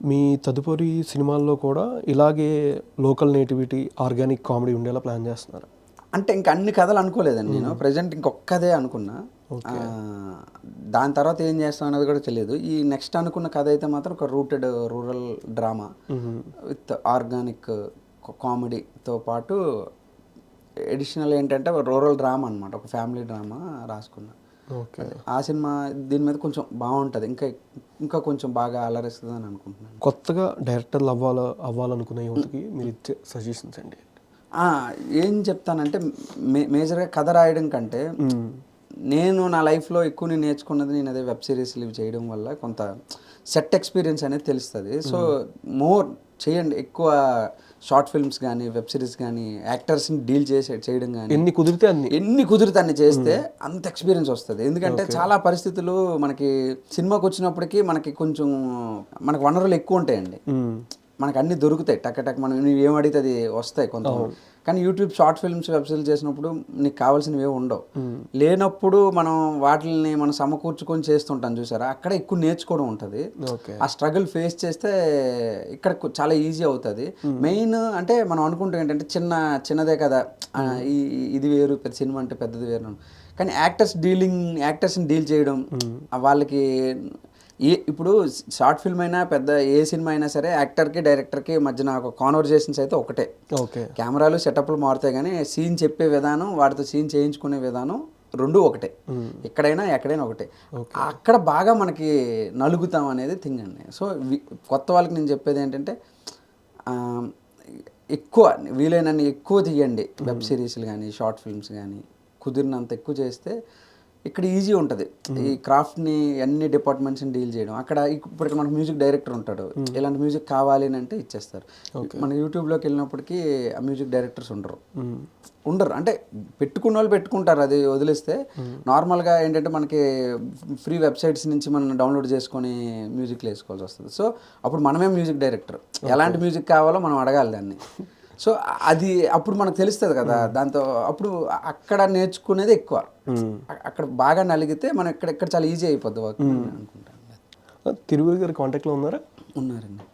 మీ తదుపరి సినిమాల్లో కూడా ఇలాగే లోకల్ నేటివిటీ ఆర్గానిక్ కామెడీ ఉండేలా ప్లాన్ చేస్తున్నారు? అంటే ఇంకా అన్ని కథలు అనుకోలేదండి నేను, ప్రజెంట్ ఇంకొక్కదే అనుకున్నా. దాని తర్వాత ఏం చేస్తాం అనేది కూడా తెలియదు. ఈ నెక్స్ట్ అనుకున్న కథ అయితే మాత్రం ఒక rooted rural drama with organic కామెడీతో పాటు ఎడిషనల్ ఏంటంటే రూరల్ డ్రామా అనమాట, ఒక ఫ్యామిలీ డ్రామా రాసుకున్నా. ఆ సినిమా దీని మీద కొంచెం బాగుంటుంది, ఇంకా కొంచెం బాగా అలరిస్తుంది అని అనుకుంటున్నాను. కొత్తగా డైరెక్టర్లు అవ్వాలనుకునే యువతకి మీరు ఇచ్చే సజెషన్స్ అండి? ఏం చెప్తానంటే మేజర్గా కథ రాయడం కంటే నేను నా లైఫ్లో ఎక్కువ నేను నేర్చుకున్నది నేను అదే వెబ్ సిరీస్లు ఇవి చేయడం వల్ల కొంత సెట్ ఎక్స్పీరియన్స్ అనేది తెలుస్తుంది. సో మోర్ చేయండి, ఎక్కువ షార్ట్ ఫిల్మ్స్ కానీ వెబ్ సిరీస్ కానీ యాక్టర్స్ని డీల్ చేయడం కానీ ఎన్ని కుదిరితే అన్ని చేస్తే అంత ఎక్స్పీరియన్స్ వస్తుంది. ఎందుకంటే చాలా పరిస్థితులు మనకి సినిమాకి వచ్చినప్పటికీ మనకి కొంచెం మనకు వనరులు ఎక్కువ ఉంటాయండి, మనకు అన్నీ దొరుకుతాయి టక్ మనం నువ్వు ఏం అడిగితే అది వస్తాయి కొంత. కానీ YouTube short films web series చేసినప్పుడు నీకు కావాల్సినవి ఏమి ఉండవు. లేనప్పుడు మనం వాటిని మనం సమకూర్చుకొని చేస్తుంటాం చూసారా, అక్కడ ఎక్కువ నేర్చుకోవడం ఉంటుంది. ఆ స్ట్రగుల్ ఫేస్ చేస్తే ఇక్కడ చాలా ఈజీ అవుతుంది. మెయిన్ అంటే మనం అనుకుంటాం ఏంటంటే చిన్నదే కదా, ఇది వేరు, పెద్ద సినిమా అంటే పెద్దది వేరు. కానీ యాక్టర్స్ని డీల్ చేయడం వాళ్ళకి ఇప్పుడు షార్ట్ ఫిల్మ్ అయినా పెద్ద ఏ సినిమా అయినా సరే యాక్టర్కి డైరెక్టర్కి మధ్యన ఒక కాన్వర్జేషన్స్ అయితే ఒకటే. కెమెరాలు సెటప్లు మారుతాయి కానీ సీన్ చెప్పే విధానం వాటితో సీన్ చేయించుకునే విధానం రెండు ఒకటే. ఎక్కడైనా ఒకటే. అక్కడ బాగా మనకి నలుగుతాం అనేది థింగ్ అండి. సో కొత్త వాళ్ళకి నేను చెప్పేది ఏంటంటే ఎక్కువ వీలైనన్ని ఎక్కువ తీయండి వెబ్ సిరీస్లు కానీ షార్ట్ ఫిల్మ్స్ కానీ, కుదిరినంత ఎక్కువ చేస్తే ఇక్కడ ఈజీ ఉంటుంది ఈ క్రాఫ్ట్ని అన్ని డిపార్ట్మెంట్స్ని డీల్ చేయడం. అక్కడ ఇప్పుడు మనకు మ్యూజిక్ డైరెక్టర్ ఉంటాడు, ఇలాంటి మ్యూజిక్ కావాలి అని అంటే ఇచ్చేస్తారు. మన యూట్యూబ్లోకి వెళ్ళినప్పటికీ ఆ మ్యూజిక్ డైరెక్టర్స్ ఉండరు, అంటే పెట్టుకున్న వాళ్ళు పెట్టుకుంటారు, అది వదిలేస్తే. నార్మల్గా ఏంటంటే మనకి ఫ్రీ వెబ్సైట్స్ నుంచి మనం డౌన్లోడ్ చేసుకొని మ్యూజిక్లు వేసుకోవాల్సి వస్తుంది. సో అప్పుడు మనమే మ్యూజిక్ డైరెక్టర్, ఎలాంటి మ్యూజిక్ కావాలో మనం అడగాలి దాన్ని. సో అది అప్పుడు మనకు తెలుస్తుంది కదా, దాంతో అప్పుడు అక్కడ నేర్చుకునేది ఎక్కువ. అక్కడ బాగా నలిగితే మనం ఇక్కడ చాలా ఈజీ అయిపోద్ది వర్క్ అనుకుంటాను. తిరువురు గారు కాంటాక్ట్లో ఉన్నారండి.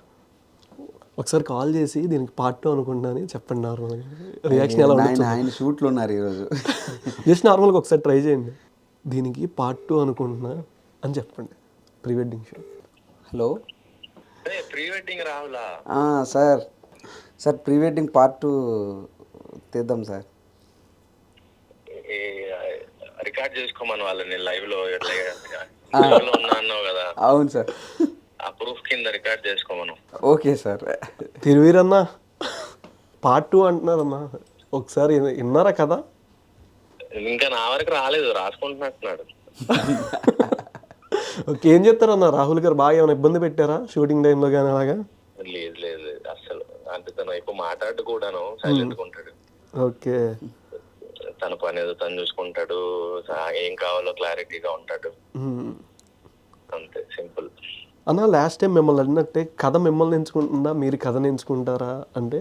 ఒకసారి కాల్ చేసి దీనికి పార్ట్ 2 అనుకుంటున్నాను చెప్పండి. నార్మల్గా రియాక్షన్ ఎలా ఉంటుంది? ఆయన షూట్లో ఉన్నారు ఈరోజు. జస్ట్ నార్మల్గా ఒకసారి ట్రై చేయండి, దీనికి పార్ట్ 2 అనుకుంటున్నా అని చెప్పండి. Pre wedding show. Hello pre wedding రాహులా? సార్ ప్రీ వెడ్డింగ్ పార్ట్ 2 తీద్దాం సార్. రికార్డ్ చేసుకోమని వాళ్ళని లైవ్ లో లైవ్ లో ఉన్నా అన్నావు కదా, అవును సార్. ఆ ప్రూఫ్ కింద రికార్డ్ చేసుకోమను. Okay sir. తిరువీరన్నా పార్ట్ 2 అంటున్నారన్నా, ఒకసారి విన్నారా కదా? ఇంకా నా వరకు రాలేదు, రాసుకుంటున్నట్టున్నాడు. ఓకే, ఏం చెప్తారన్నా రాహుల్ గారు? బాగా ఏమైనా ఇబ్బంది పెట్టారా షూటింగ్ టైంలో కానీ అలాగా? లేదు లేదు లేదు, అసలు అంటే తను ఎక్కువ మాట్లాడు కూడాను, సైలెంట్ గా ఉంటాడు. ఓకే. తన పని ఏదో తను చూసుకుంటాడు, ఏం కావాలో క్లారిటీగా ఉంటాడు, అంతే, సింపుల్. అన్న లాస్ట్ టైం మిమ్మల్ని అడిగినట్టే కథ మిమ్మల్ని ఎంచుకుంటుందా, మీరు కథను ఎంచుకుంటారా అంటే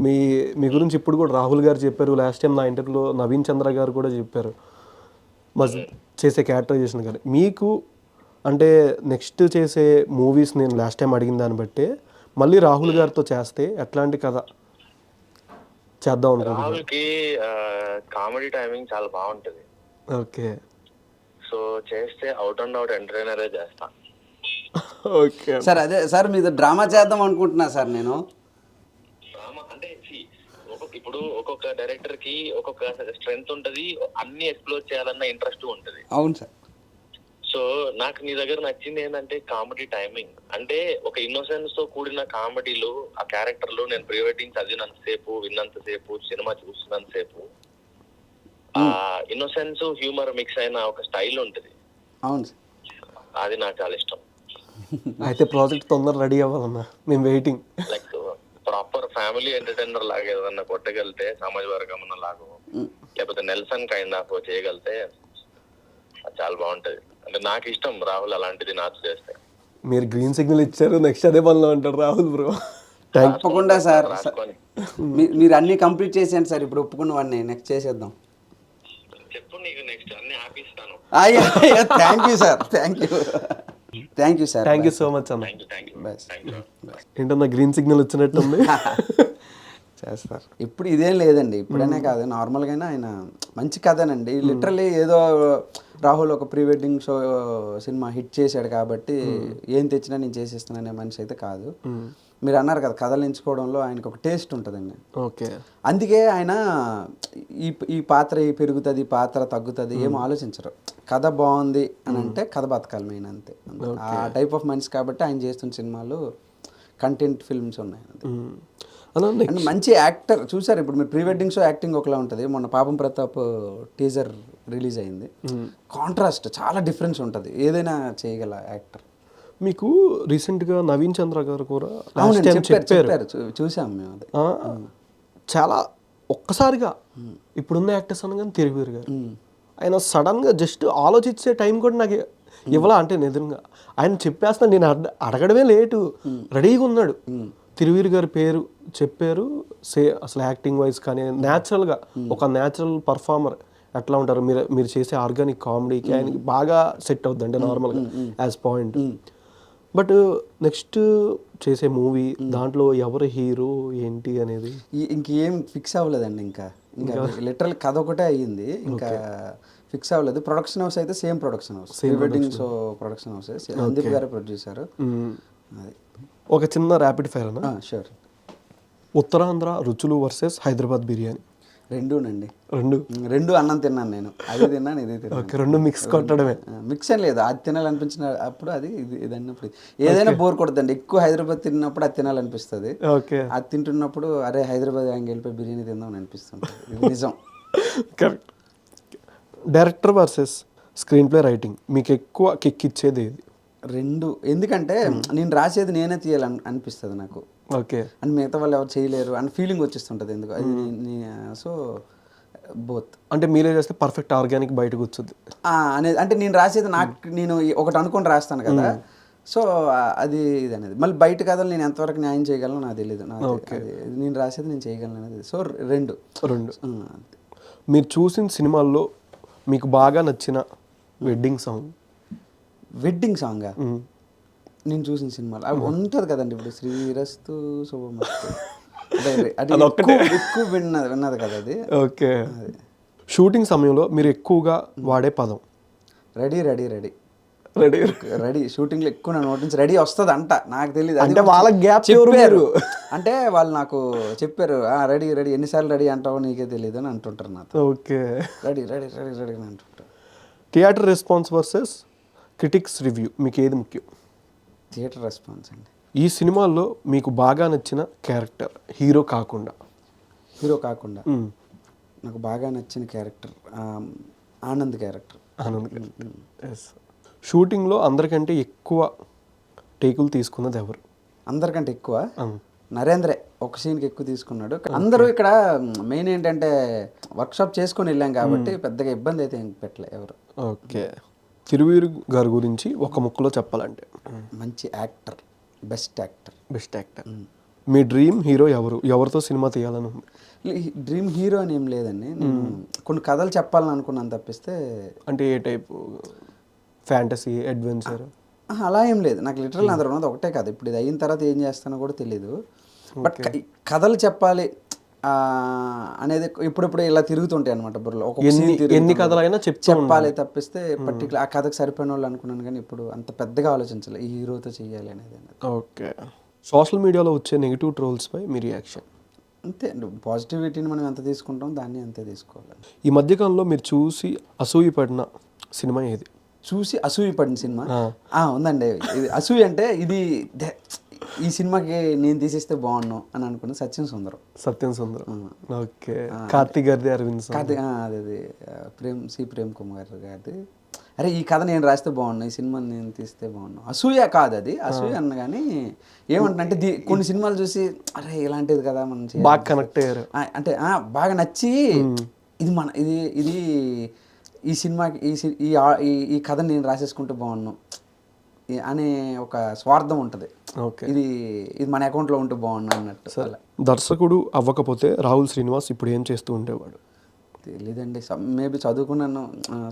మీ గురించి ఇప్పుడు కూడా రాహుల్ గారు చెప్పారు, లాస్ట్ టైం నా ఇంటర్వ్యూలో నవీన్ చంద్ర గారు కూడా చెప్పారు చేసే క్యారెక్టరైజేషన్ కానీ. మీకు అంటే నెక్స్ట్ చేసే మూవీస్ నేను లాస్ట్ టైం అడిగిన దాన్ని బట్టి మళ్ళీ రాహుల్ గారితో చేస్తే ఎట్లాంటి కథ చేద్దాం అనుకుంటున్నాను? రాహుల్ కి కామెడీ టైమింగ్ చాలా బాగుంటది. ఓకే. సో చేస్తే అవుట్ అండ్ అవుట్ ఎంటర్టైనరే చేస్తా. ఓకే సార్, అదే సార్ మీద డ్రామా చేద్దాం అనుకుంటున్నా సార్ నేను. అంటే ఇప్పుడు ఒక్కొక్క డైరెక్టర్ కి ఒక్కొక్క స్ట్రెంగ్త్ ఉంటది, అన్ని ఎక్స్ప్లోర్ చేయాలన్న ఇంట్రెస్ట్ ఉంటది. అవును సార్. సో నాకు నీ దగ్గర నచ్చింది ఏంటంటే కామెడీ టైమింగ్. అంటే ఒక ఇన్నోసెన్స్ తో కూడిన కామెడీలు, ఆ క్యారెక్టర్ లో నేను ప్రీ వెడ్డింగ్ చదివినంతసేపు, విన్నంతసేపు, సినిమా చూస్తున్నంతసేపు ఆ ఇన్నోసెన్స్ హ్యూమర్ మిక్స్ అయిన ఒక స్టైల్ ఉంటది. అవును సార్. అది నాకు చాలా ఇష్టం. అయితే ప్రాజెక్ట్ తొందర రెడీ అవ్వాలన్నా, మేము waiting. Like proper family entertainer లాగా ఏదన్నా కొట్టగలితే, సమాజ వర్గం లాగా, లేకపోతే నెల్సన్ కైండ్ ఆఫ్ చేయగలితే అది చాలా బాగుంటది. అంటే నాకు ఇష్టం రాహుల్ అలాంటిది నాకు చేస్తే. మీరు గ్రీన్ సిగ్నల్ ఇచ్చారు, నెక్స్ట్ అదే పనిలో ఉంటారు రాహుల్ బ్రో. తప్పకుండా సార్. మీరు అన్ని కంప్లీట్ చేసేయండి సార్, ఇప్పుడు ఒప్పుకున్నవన్నీ నెక్స్ట్ చేసేద్దాం. చెప్పు, నీకు నెక్స్ట్ అన్ని ఆపిస్తాను. Thank you sir, thank you sir. Thank you so much అన్న. Thank you. ఏంటన్నా గ్రీన్ సిగ్నల్ వచ్చినట్టుంది. చేస్తారు. ఇప్పుడు ఇదేం లేదండి, ఇప్పుడనే కాదు, నార్మల్గానే ఆయన మంచి కథనండి. లిటరలీ ఏదో రాహుల్ ఒక pre wedding show cinema hit చేశాడు కాబట్టి ఏం తెచ్చినా నేను చేసేస్తాననే మనిషి అయితే కాదు. మీరు అన్నారు కదా కథలు ఎంచుకోవడంలో ఆయనకు ఒక టేస్ట్ ఉంటుందండి. ఓకే. అందుకే ఆయన ఈ పాత్ర పెరుగుతుంది, పాత్ర తగ్గుతుంది ఏం ఆలోచించరు. కథ బాగుంది అని అంటే కథ బతకాలి మెయిన్, అంతే. ఆ టైప్ ఆఫ్ మనిషి కాబట్టి ఆయన చేస్తున్న సినిమాలు కంటెంట్ ఫిల్మ్స్ ఉన్నాయి. అండ్ మంచి యాక్టర్. చూసారు ఇప్పుడు మీరు ప్రీ వెడ్డింగ్ షో యాక్టింగ్ ఒకలా ఉంటుంది. మొన్న పాపం ప్రతాప్ టీజర్ రిలీజ్ అయింది, కాంట్రాస్ట్ చాలా డిఫరెన్స్ ఉంటుంది. ఏదైనా చేయగల యాక్టర్. మీకు రీసెంట్గా నవీన్ చంద్ర గారు కూడా చెప్పారు, చూసాం మేము. అది చాలా ఒక్కసారిగా ఇప్పుడున్న యాక్టర్స్ అనగానే తిరువీరు గారు ఆయన సడన్గా జస్ట్ ఆలోచించే టైం కూడా నాకు ఇవ్వాలా అంటే నిజంగా ఆయన చెప్పేస్తున్నా, నేను అడగడమే లేటు, రెడీగా ఉన్నాడు. తిరువీరు గారి పేరు చెప్పారు, అసలు యాక్టింగ్ వైజ్ కానీ న్యాచురల్గా ఒక న్యాచురల్ పర్ఫార్మర్ ఎట్లా ఉంటారు, మీరు చేసే ఆర్గానిక్ కామెడీకి ఆయనకి బాగా సెట్ అవుద్ది అంటే నార్మల్గా యాజ్ పాయింట్. బట్ నెక్స్ట్ చేసే మూవీ దాంట్లో ఎవరు హీరో ఏంటి అనేది ఇంకేం ఫిక్స్ అవ్వలేదండి. ఇంకా లిటరల్ కథ ఒకటే అయ్యింది, ఇంకా ఫిక్స్ అవ్వలేదు. ప్రొడక్షన్ హౌస్ అయితే same production house, pre wedding show production house, Sandeep గారు ప్రొడ్యూసర్. అది ఒక చిన్న ర్యాపిడ్ ఫైర్ అన్న. షూర్. ఉత్తరాంధ్ర రుచులు వర్సెస్ హైదరాబాద్ బిర్యానీ. రెండునండి. రెండు అన్నం తిన్నాను నేను, అది తిన్నాను ఇది తిన్నాను. ఓకే, రెండు మిక్స్ కొట్టడమే. మిక్స్ అని లేదు, అది తినాలనిపించిన అప్పుడు అది ఇది అన్నప్పుడు ఏదైనా బోర్ కొడుతుంది. ఎక్కువ హైదరాబాద్ తిన్నప్పుడు అది తినాలనిపిస్తుంది. ఓకే, అది తింటున్నప్పుడు అరే హైదరాబాద్ వెళ్ళిపోయి బిర్యానీ తిందాం అని అనిపిస్తుంది. ఇది నిజం. Correct. Director versus screen play writing, మీకు ఎక్కువ కిక్ ఇచ్చేది ఏది? రెండు. ఎందుకంటే నేను రాసేది నేనే తీయాలని అనిపిస్తుంది నాకు. ఓకే. అండ్ మిగతా వాళ్ళు ఎవరు చేయలేరు అని ఫీలింగ్ వచ్చేస్తుంటుంది ఎందుకు అది. So both. అంటే మీరే చేస్తే పర్ఫెక్ట్ ఆర్గానిక్ బయటకు వచ్చింది అనేది. అంటే నేను రాసేది నేను ఒకటి అనుకొని రాస్తాను కదా, సో అది ఇది అనేది. మళ్ళీ బయట కథలు నేను ఎంతవరకు న్యాయం చేయగలను నాకు తెలియదు. నేను రాసేది నేను చేయగలను అనేది. సో రెండు. మీరు చూసిన సినిమాల్లో మీకు బాగా నచ్చిన వెడ్డింగ్ సాంగ్? వెడ్డింగ్ సాంగా? నేను చూసిన సినిమాలు అవి ఉంటుంది కదండి. ఇప్పుడు శ్రీరస్తు శుభమస్తు ఎక్కువ విన్నది కదా అది. ఓకే. షూటింగ్ సమయంలో మీరు ఎక్కువగా వాడే పదం? Ready ready ready. రెడీ షూటింగ్లో ఎక్కువ నా నోటి నుంచి రెడీ వస్తుంది అంట, నాకు తెలియదు. అంటే వాళ్ళకి గ్యాప్ చెప్పారు, అంటే వాళ్ళు నాకు చెప్పారు రెడీ రెడీ, ఎన్నిసార్లు రెడీ అంటావో నీకే తెలియదు అని అంటుంటారు నాతో. Okay, ready ready ready ready అని అంటుంటారు. Theatre response versus critics review, మీకు ఏది ముఖ్యం? థియేటర్ రెస్పాన్స్ అండి. ఈ సినిమాల్లో మీకు బాగా నచ్చిన క్యారెక్టర్, హీరో కాకుండా? హీరో కాకుండా నాకు బాగా నచ్చిన character Anand character. Anand character. Yes. షూటింగ్లో అందరికంటే ఎక్కువ టేకులు తీసుకున్నది ఎవరు? అందరికంటే ఎక్కువ నరేంద్రే ఒక సీన్కి ఎక్కువ తీసుకున్నాడు. అందరూ ఇక్కడ మెయిన్ ఏంటంటే వర్క్షాప్ చేసుకొని వెళ్ళాం కాబట్టి పెద్దగా ఇబ్బంది అయితే ఏం పెట్టలే ఎవరు. ఓకే, తిరువీరు గారి గురించి ఒక ముక్కలో చెప్పాలంటే? మంచి actor, best actor. Best actor. మీ డ్రీమ్ హీరో ఎవరు? ఎవరితో సినిమా తీయాలని ఉంది? డ్రీమ్ హీరో అని ఏం లేదండి, నేను కొన్ని కథలు చెప్పాలని అనుకున్నాను తప్పిస్తే. అంటే ఏ టైపు? Fantasy, adventure? అలా ఏం లేదు, నాకు లిటరల్ అందరూ ఉన్నది ఒకటే కథ. ఇప్పుడు ఇది అయిన తర్వాత ఏం చేస్తానో కూడా తెలీదు. బట్ కథలు చెప్పాలి అనేది ఇప్పుడిప్పుడు ఇలా తిరుగుతుంటాయి అనమాట బుర్రలో. ఎన్ని కథలైనా చెప్పాలి తప్పిస్తే పర్టికులర్ ఆ కథకు సరిపోయిన వాళ్ళు అనుకున్నాను, కానీ ఇప్పుడు అంత పెద్దగా ఆలోచించాలి ఈ హీరోతో చెయ్యాలి అనేది. ఓకే, సోషల్ మీడియాలో వచ్చే నెగిటివ్ ట్రోల్స్పై మీ రియాక్షన్? అంతే, పాజిటివిటీని మనం ఎంత తీసుకుంటాం దాన్ని అంతే తీసుకోవాలి. ఈ మధ్యకాలంలో మీరు చూసి అసూయపడిన సినిమా ఏది? చూసి అసూయపడిన సినిమా ఉందండి. ఇది అసూయ అంటే ఇది ఈ సినిమాకి నేను తీసేస్తే బాగున్నాను అని అనుకున్న సత్యం సుందరం. సత్యం సుందరం. ఓకే, కార్తీక్ గారిది, అరవింద్ కార్తీక్ అది ప్రేమ్ కుమార్ గారిది. అరే ఈ కథ నేను రాస్తే బాగున్నా, ఈ సినిమా నేను తీస్తే బాగున్నా. అసూయ కాదు అది, అసూయ అన్న కానీ ఏమంటే కొన్ని సినిమాలు చూసి అరే ఇలాంటిది కదా మనం బాగా కనెక్ట్ అయ్యారు, అంటే బాగా నచ్చి ఇది మన ఇది ఈ సినిమాకి ఈ కథ నేను రాసేసుకుంటే బాగున్నాను అనే ఒక స్వార్థం ఉంటుంది. ఇది మన అకౌంట్లో ఉంటే బాగున్నా అన్నట్టు. దర్శకుడు అవ్వకపోతే రాహుల్ శ్రీనివాస్ ఇప్పుడు ఏం చేస్తూ ఉండేవాడు? తెలీదండి, మేబీ చదువుకున్నాను,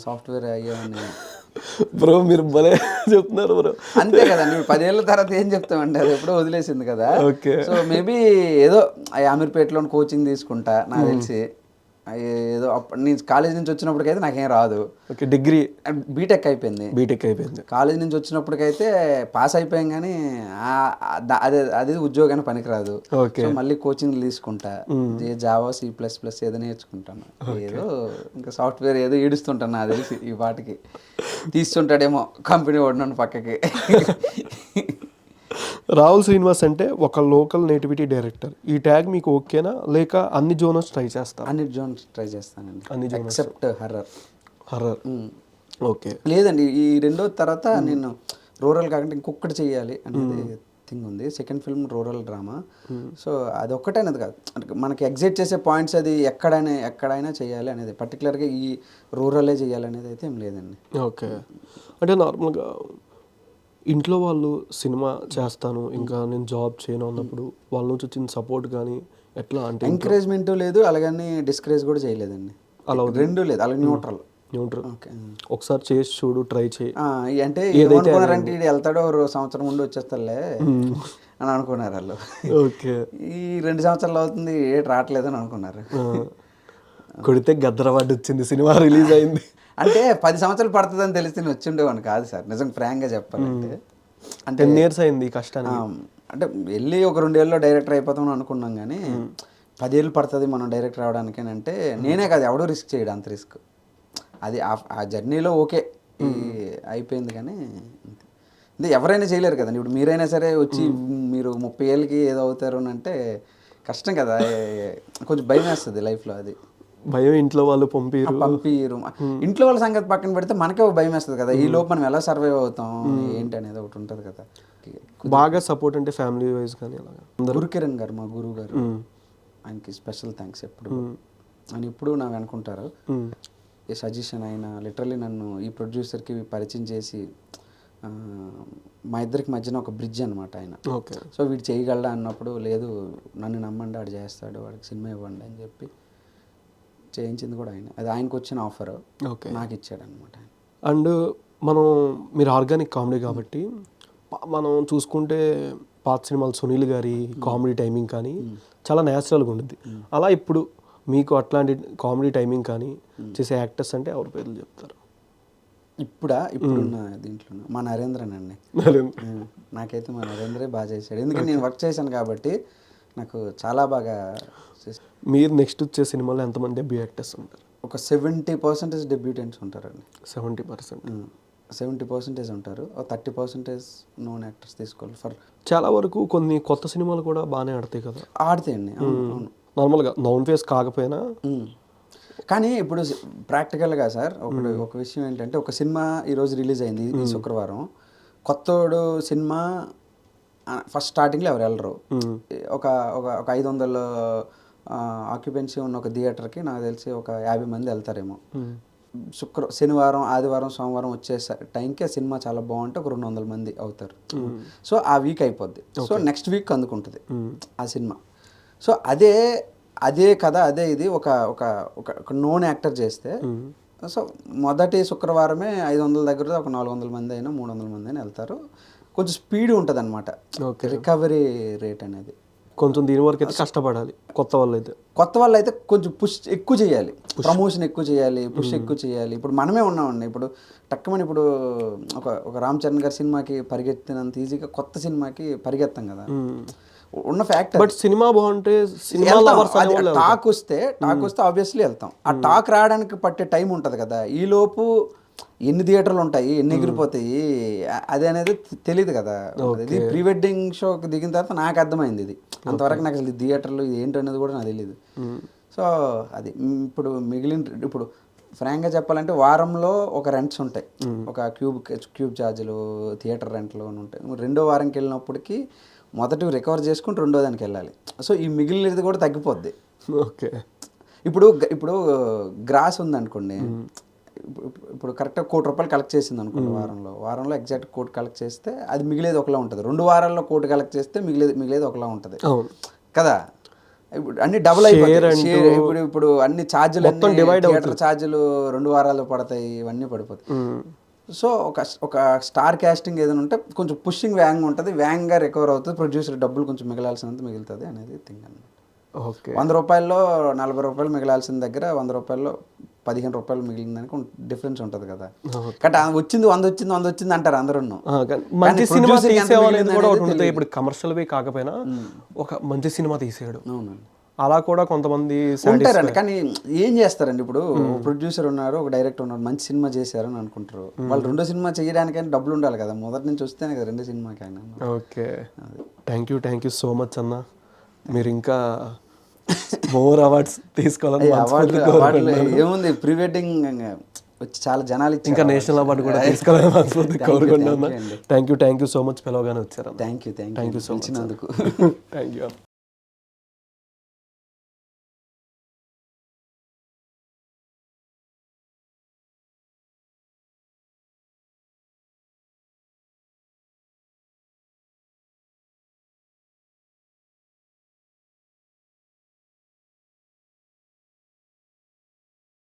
సాఫ్ట్వేర్ అయ్యామని. బ్రో మీరు భలే చెప్తున్నారు బ్రో. అంతే కదండి, 10 ఏళ్ళ తర్వాత ఏం చెప్తామండి, అది ఎప్పుడో వదిలేసింది కదా. సో మేబీ ఏదో అమీర్పేటలో కోచింగ్ తీసుకుంటా, నాకు తెలిసి ఏదో నేను కాలేజ్ నుంచి వచ్చినప్పటికైతే నాకేం రాదు. ఓకే, డిగ్రీ బీటెక్ అయిపోయింది. కాలేజ్ నుంచి వచ్చినప్పటికైతే పాస్ అయిపోయాం, కానీ అదే ఉద్యోగానికి పనికిరాదు. సో మళ్ళీ కోచింగ్ తీసుకుంటా, జావా, C++ ఏదో నేర్చుకుంటాను. ఏదో ఇంకా సాఫ్ట్వేర్ ఏదో ఏడుస్తుంటాను నాకు తెలిసి. ఈ వాటికి తీస్తుంటాడేమో కంపెనీ వాడినాను పక్కకి. రాహుల్ శ్రీనివాస్ అంటే ఒక లోకల్ నేటివిటీ డైరెక్టర్. ఈ ట్యాగ్ మీకు ఓకేనా, లేక అన్ని జోనర్స్ ట్రై చేస్తాను? అన్ని జోనర్స్ ట్రై చేస్తానండి, ఎక్సెప్ట్ హర్రర్. ఓకే, లేదండి ఈ రెండో తర్వాత నేను రూరల్ కాకుండా ఇంకొకటి చెయ్యాలి అనేది థింగ్ ఉంది. Second film rural drama. So అది ఒక్కటైనది కాదు, మనకి ఎగ్జైట్ చేసే పాయింట్స్ అది ఎక్కడైనా చేయాలి అనేది, పర్టికులర్గా ఈ రూరలే చేయాలి అనేది అయితే ఏం లేదండి. ఓకే, అంటే నార్మల్గా ఇంట్లో వాళ్ళు సినిమా చేస్తాను ఇంకా నేను జాబ్ చేయను అన్నప్పుడు వాళ్ళ నుంచి వచ్చిన సపోర్ట్ కానీ ఎట్లా? అంటే ఎంకరేజ్మెంట్ లేదు, అలాగని డిస్కరేజ్ కూడా చేయలేదండి. అలా రెండు లేదు, అలా న్యూట్రల్. ఒకసారి చేసి చూడు, ట్రై చేయి అంటే ఏమనుకున్నారంటే ఇది వెళ్తాడో 1 సంవత్సరం ముందు వచ్చేస్తాడులే అని అనుకున్నారు వాళ్ళు. ఓకే, ఈ 2 సంవత్సరాలు అవుతుంది రావట్లేదు అని అనుకున్నారు. కొడితే గద్దరవాడు వచ్చింది, సినిమా రిలీజ్ అయింది. అంటే 10 సంవత్సరాలు పడుతుందని తెలిస్తే నేను వచ్చి ఉండేవాడిని కాదు సార్, నిజంగా ఫ్రాంక్గా చెప్పాలంటే. అంటే 10 years అయింది కష్టాన్ని. అంటే వెళ్ళి ఒక 2 ఏళ్ళలో డైరెక్టర్ అయిపోతామని అనుకున్నాం, కానీ 10 ఏళ్ళు పడుతుంది మనం డైరెక్టర్ అవడానికి అంటే నేనే కాదు ఎవడో రిస్క్ చేయడం, అంత రిస్క్ అది ఆ జర్నీలో ఓకే అయిపోయింది. కానీ అంటే ఎవరైనా చేయలేరు కదండి. ఇప్పుడు మీరైనా సరే వచ్చి మీరు 30 ఏళ్ళకి ఏదో అవుతారు అని అంటే కష్టం కదా, కొంచెం భయం వేస్తుంది లైఫ్లో. అది భయం, ఇంట్లో వాళ్ళు పంపిరు. ఇంట్లో వాళ్ళ సంగతి పక్కన పెడితే మనకే భయం వేస్తుంది కదా, ఈ లోపు మనం ఎలా సర్వైవ్ అవుతాం ఏంటి అనేది ఒకటి ఉంటుంది కదా. బాగా సపోర్ట్ అంటే ఫ్యామిలీ వైజ్ కానీ గురుకిరణ్ గారు మా గురువు గారు, ఆయనకి స్పెషల్ థ్యాంక్స్. ఎప్పుడు ఆయన ఎప్పుడు నాకు అనుకుంటారు, ఏ సజెషన్ అయినా లిటరల్లీ నన్ను ఈ ప్రొడ్యూసర్కి పరిచయం చేసి మా ఇద్దరికి మధ్యన ఒక బ్రిడ్జ్ అనమాట ఆయన. సో వీడు చేయగలడా అన్నప్పుడు, లేదు నన్ను నమ్మండి, వాడు చేస్తాడు, వాడికి సినిమా ఇవ్వండి అని చెప్పి చేయించింది కూడా ఆయన. అది ఆయనకు వచ్చిన ఆఫర్ నాకు ఇచ్చాడు అనమాట. అండ్ మీరు ఆర్గానిక్ కామెడీ కాబట్టి మనం చూసుకుంటే పాత సినిమాలు సునీల్ గారి కామెడీ టైమింగ్ కానీ చాలా న్యాచురల్గా ఉంటుంది. అలా ఇప్పుడు మీకు అట్లాంటి కామెడీ టైమింగ్ కానీ చేసే యాక్టర్స్ అంటే ఎవరి పేర్లు చెప్తారు? ఇప్పుడున్న దీంట్లో మా నరేంద్రనండి. నాకైతే మా నరేంద్రే బాగా చేశాడు, ఎందుకంటే నేను వర్క్ చేశాను కాబట్టి నాకు చాలా బాగా చేశాడు. మీరు నెక్స్ట్ వచ్చే సినిమాలో ఎంతమంది డెబ్యూ యాక్టర్స్ ఉంటారు? ఒక 70% డెబ్యూటెంట్స్ ఉంటారండి. 70%. 70% ఉంటారు, 30% నోన్ యాక్టర్స్ తీసుకోవాలి. చాలా వరకు కొన్ని కొత్త సినిమాలు కూడా బాగానే ఆడతాయి కదా? ఆడతాయండి, అవును. నార్మల్గా నౌన్ ఫేస్ కాకపోయినా. కానీ ఇప్పుడు ప్రాక్టికల్గా సార్ ఒక విషయం ఏంటంటే, ఒక సినిమా ఈరోజు రిలీజ్ అయింది ఈ శుక్రవారం. కొత్తోడు సినిమా ఫస్ట్ స్టార్టింగ్లో ఎవరు వెళ్ళరు. ఒక 500 ఆక్యుపెన్సీ ఉన్న ఒక థియేటర్కి నాకు తెలిసి ఒక 50 మంది వెళ్తారేమో. శనివారం, ఆదివారం, సోమవారం వచ్చే టైంకి ఆ సినిమా చాలా బాగుంటే ఒక 200 మంది అవుతారు. సో ఆ వీక్ అయిపోద్ది. సో నెక్స్ట్ వీక్ అందుకుంటుంది ఆ సినిమా. సో అదే కథ, అదే ఇది ఒక నోన్ యాక్టర్ చేస్తే, సో మొదటి శుక్రవారమే 500 దగ్గర ఒక 400 మంది అయినా 300 మంది అయినా వెళ్తారు. కొంచెం స్పీడ్ ఉంటుంది అనమాట రికవరీ రేట్ అనేది. కొంచెం దీని వరకు అయితే కష్టపడాలి కొత్త వాళ్ళు అయితే కొంచెం పుష్ ఎక్కువ చేయాలి, ప్రమోషన్ ఎక్కువ చేయాలి, పుష్ ఎక్కువ చేయాలి. ఇప్పుడు మనమే ఉన్నామండి, ఇప్పుడు టక్కుమని ఇప్పుడు ఒక రామ్ చరణ్ గారి సినిమాకి పరిగెత్తినంత ఈజీగా కొత్త సినిమాకి పరిగెత్తాం కదా, ఉన్న ఫ్యాక్ట్. బట్ సినిమా బాగుంటే టాక్ వస్తే ఆబ్వియస్లీ వెళ్తాం. ఆ టాక్ రావడానికి పట్టే టైం ఉంటుంది కదా, ఈ లోపు ఎన్ని థియేటర్లు ఉంటాయి, ఎన్ని ఎగిరిపోతాయి, అది అనేది తెలియదు కదా. ఇది ప్రీ వెడ్డింగ్ షోకి దిగిన తర్వాత నాకు అర్థమైంది ఇది. అంతవరకు నాకు అసలు థియేటర్లు ఇది ఏంటనేది కూడా నాకు తెలియదు. సో అది ఇప్పుడు ఫ్రాంక్గా చెప్పాలంటే వారంలో ఒక రెంట్స్ ఉంటాయి, ఒక క్యూబ్ ఛార్జీలు, థియేటర్ రెంట్లు అని ఉంటాయి. రెండో వారంకి వెళ్ళినప్పటికీ మొదటి రికవర్ చేసుకుని రెండో దానికి వెళ్ళాలి. సో ఈ మిగిలినది కూడా తగ్గిపోద్ది. ఓకే. ఇప్పుడు గ్రాస్ ఉందనుకోండి, ఇప్పుడు కరెక్ట్గా ₹1,00,00,000 కలెక్ట్ చేసింది అనుకోండి వారంలో ఎగ్జాక్ట్ కోటి కలెక్ట్ చేస్తే అది మిగిలేదు ఒకలా ఉంటుంది. 2 వారాల్లో కోటి కలెక్ట్ చేస్తే మిగిలేదు ఒకలా ఉంటుంది కదా. ఇప్పుడు అన్ని డబుల్ అయిపోతాయి. ఇప్పుడు అన్ని ఛార్జీలు, థియేటర్ ఛార్జీలు 2 వారాలు పడతాయి, ఇవన్నీ పడిపోతాయి. సో ఒక స్టార్ క్యాస్టింగ్ ఏదైనా ఉంటే కొంచెం పుషింగ్ వ్యాంగ్ ఉంటుంది, వ్యాంగ్గా రికవర్ అవుతుంది, ప్రొడ్యూసర్ డబ్బులు కొంచెం మిగలాల్సినంత మిగులుతుంది అనేది థింగ్ అన్నమాట. ₹100 ₹40 మిగలాల్సిన దగ్గర ₹100 ₹15 మిగిలిందానికి డిఫరెన్స్ ఉంటుంది కదా. కాబట్టి వచ్చింది 100 వచ్చింది అంటారు అందరూ. మంచి సినిమా తీసేవాళ్ళది కూడా ఒకటి ఉంటుంది. ఇప్పుడు కమర్షియల్ వే కాకపోయినా ఒక మంచి సినిమా తీసేయడు, అలా కూడా కొంతమంది ఉంటారండి. కానీ ఏం చేస్తారండి, ఇప్పుడు ప్రొడ్యూసర్ ఉన్నారు, ఒక డైరెక్టర్ ఉన్నారు, మంచి సినిమా చేశారని అనుకుంటారు. వాళ్ళు రెండో సినిమా చేయడానికైనా డబ్బులు ఉండాలి కదా, మొదటి నుంచి వస్తేనే కదా రెండో సినిమాకి అయినా. Okay, thank you so much అన్న. మీరు ఇంకా మోర్ అవార్డ్స్ తీసుకోవాలని ఏముంది, ప్రీ వెడ్డింగ్ వచ్చి చాలా జనాలు ఇంకా నేషనల్ అవార్డు కూడా తీసుకోవాలని మనస్ఫూర్తి కోరుకుంటున్నాను. థ్యాంక్ యూ సో మచ్, పిలవగానే వచ్చారు. Thank you so much. Thank you.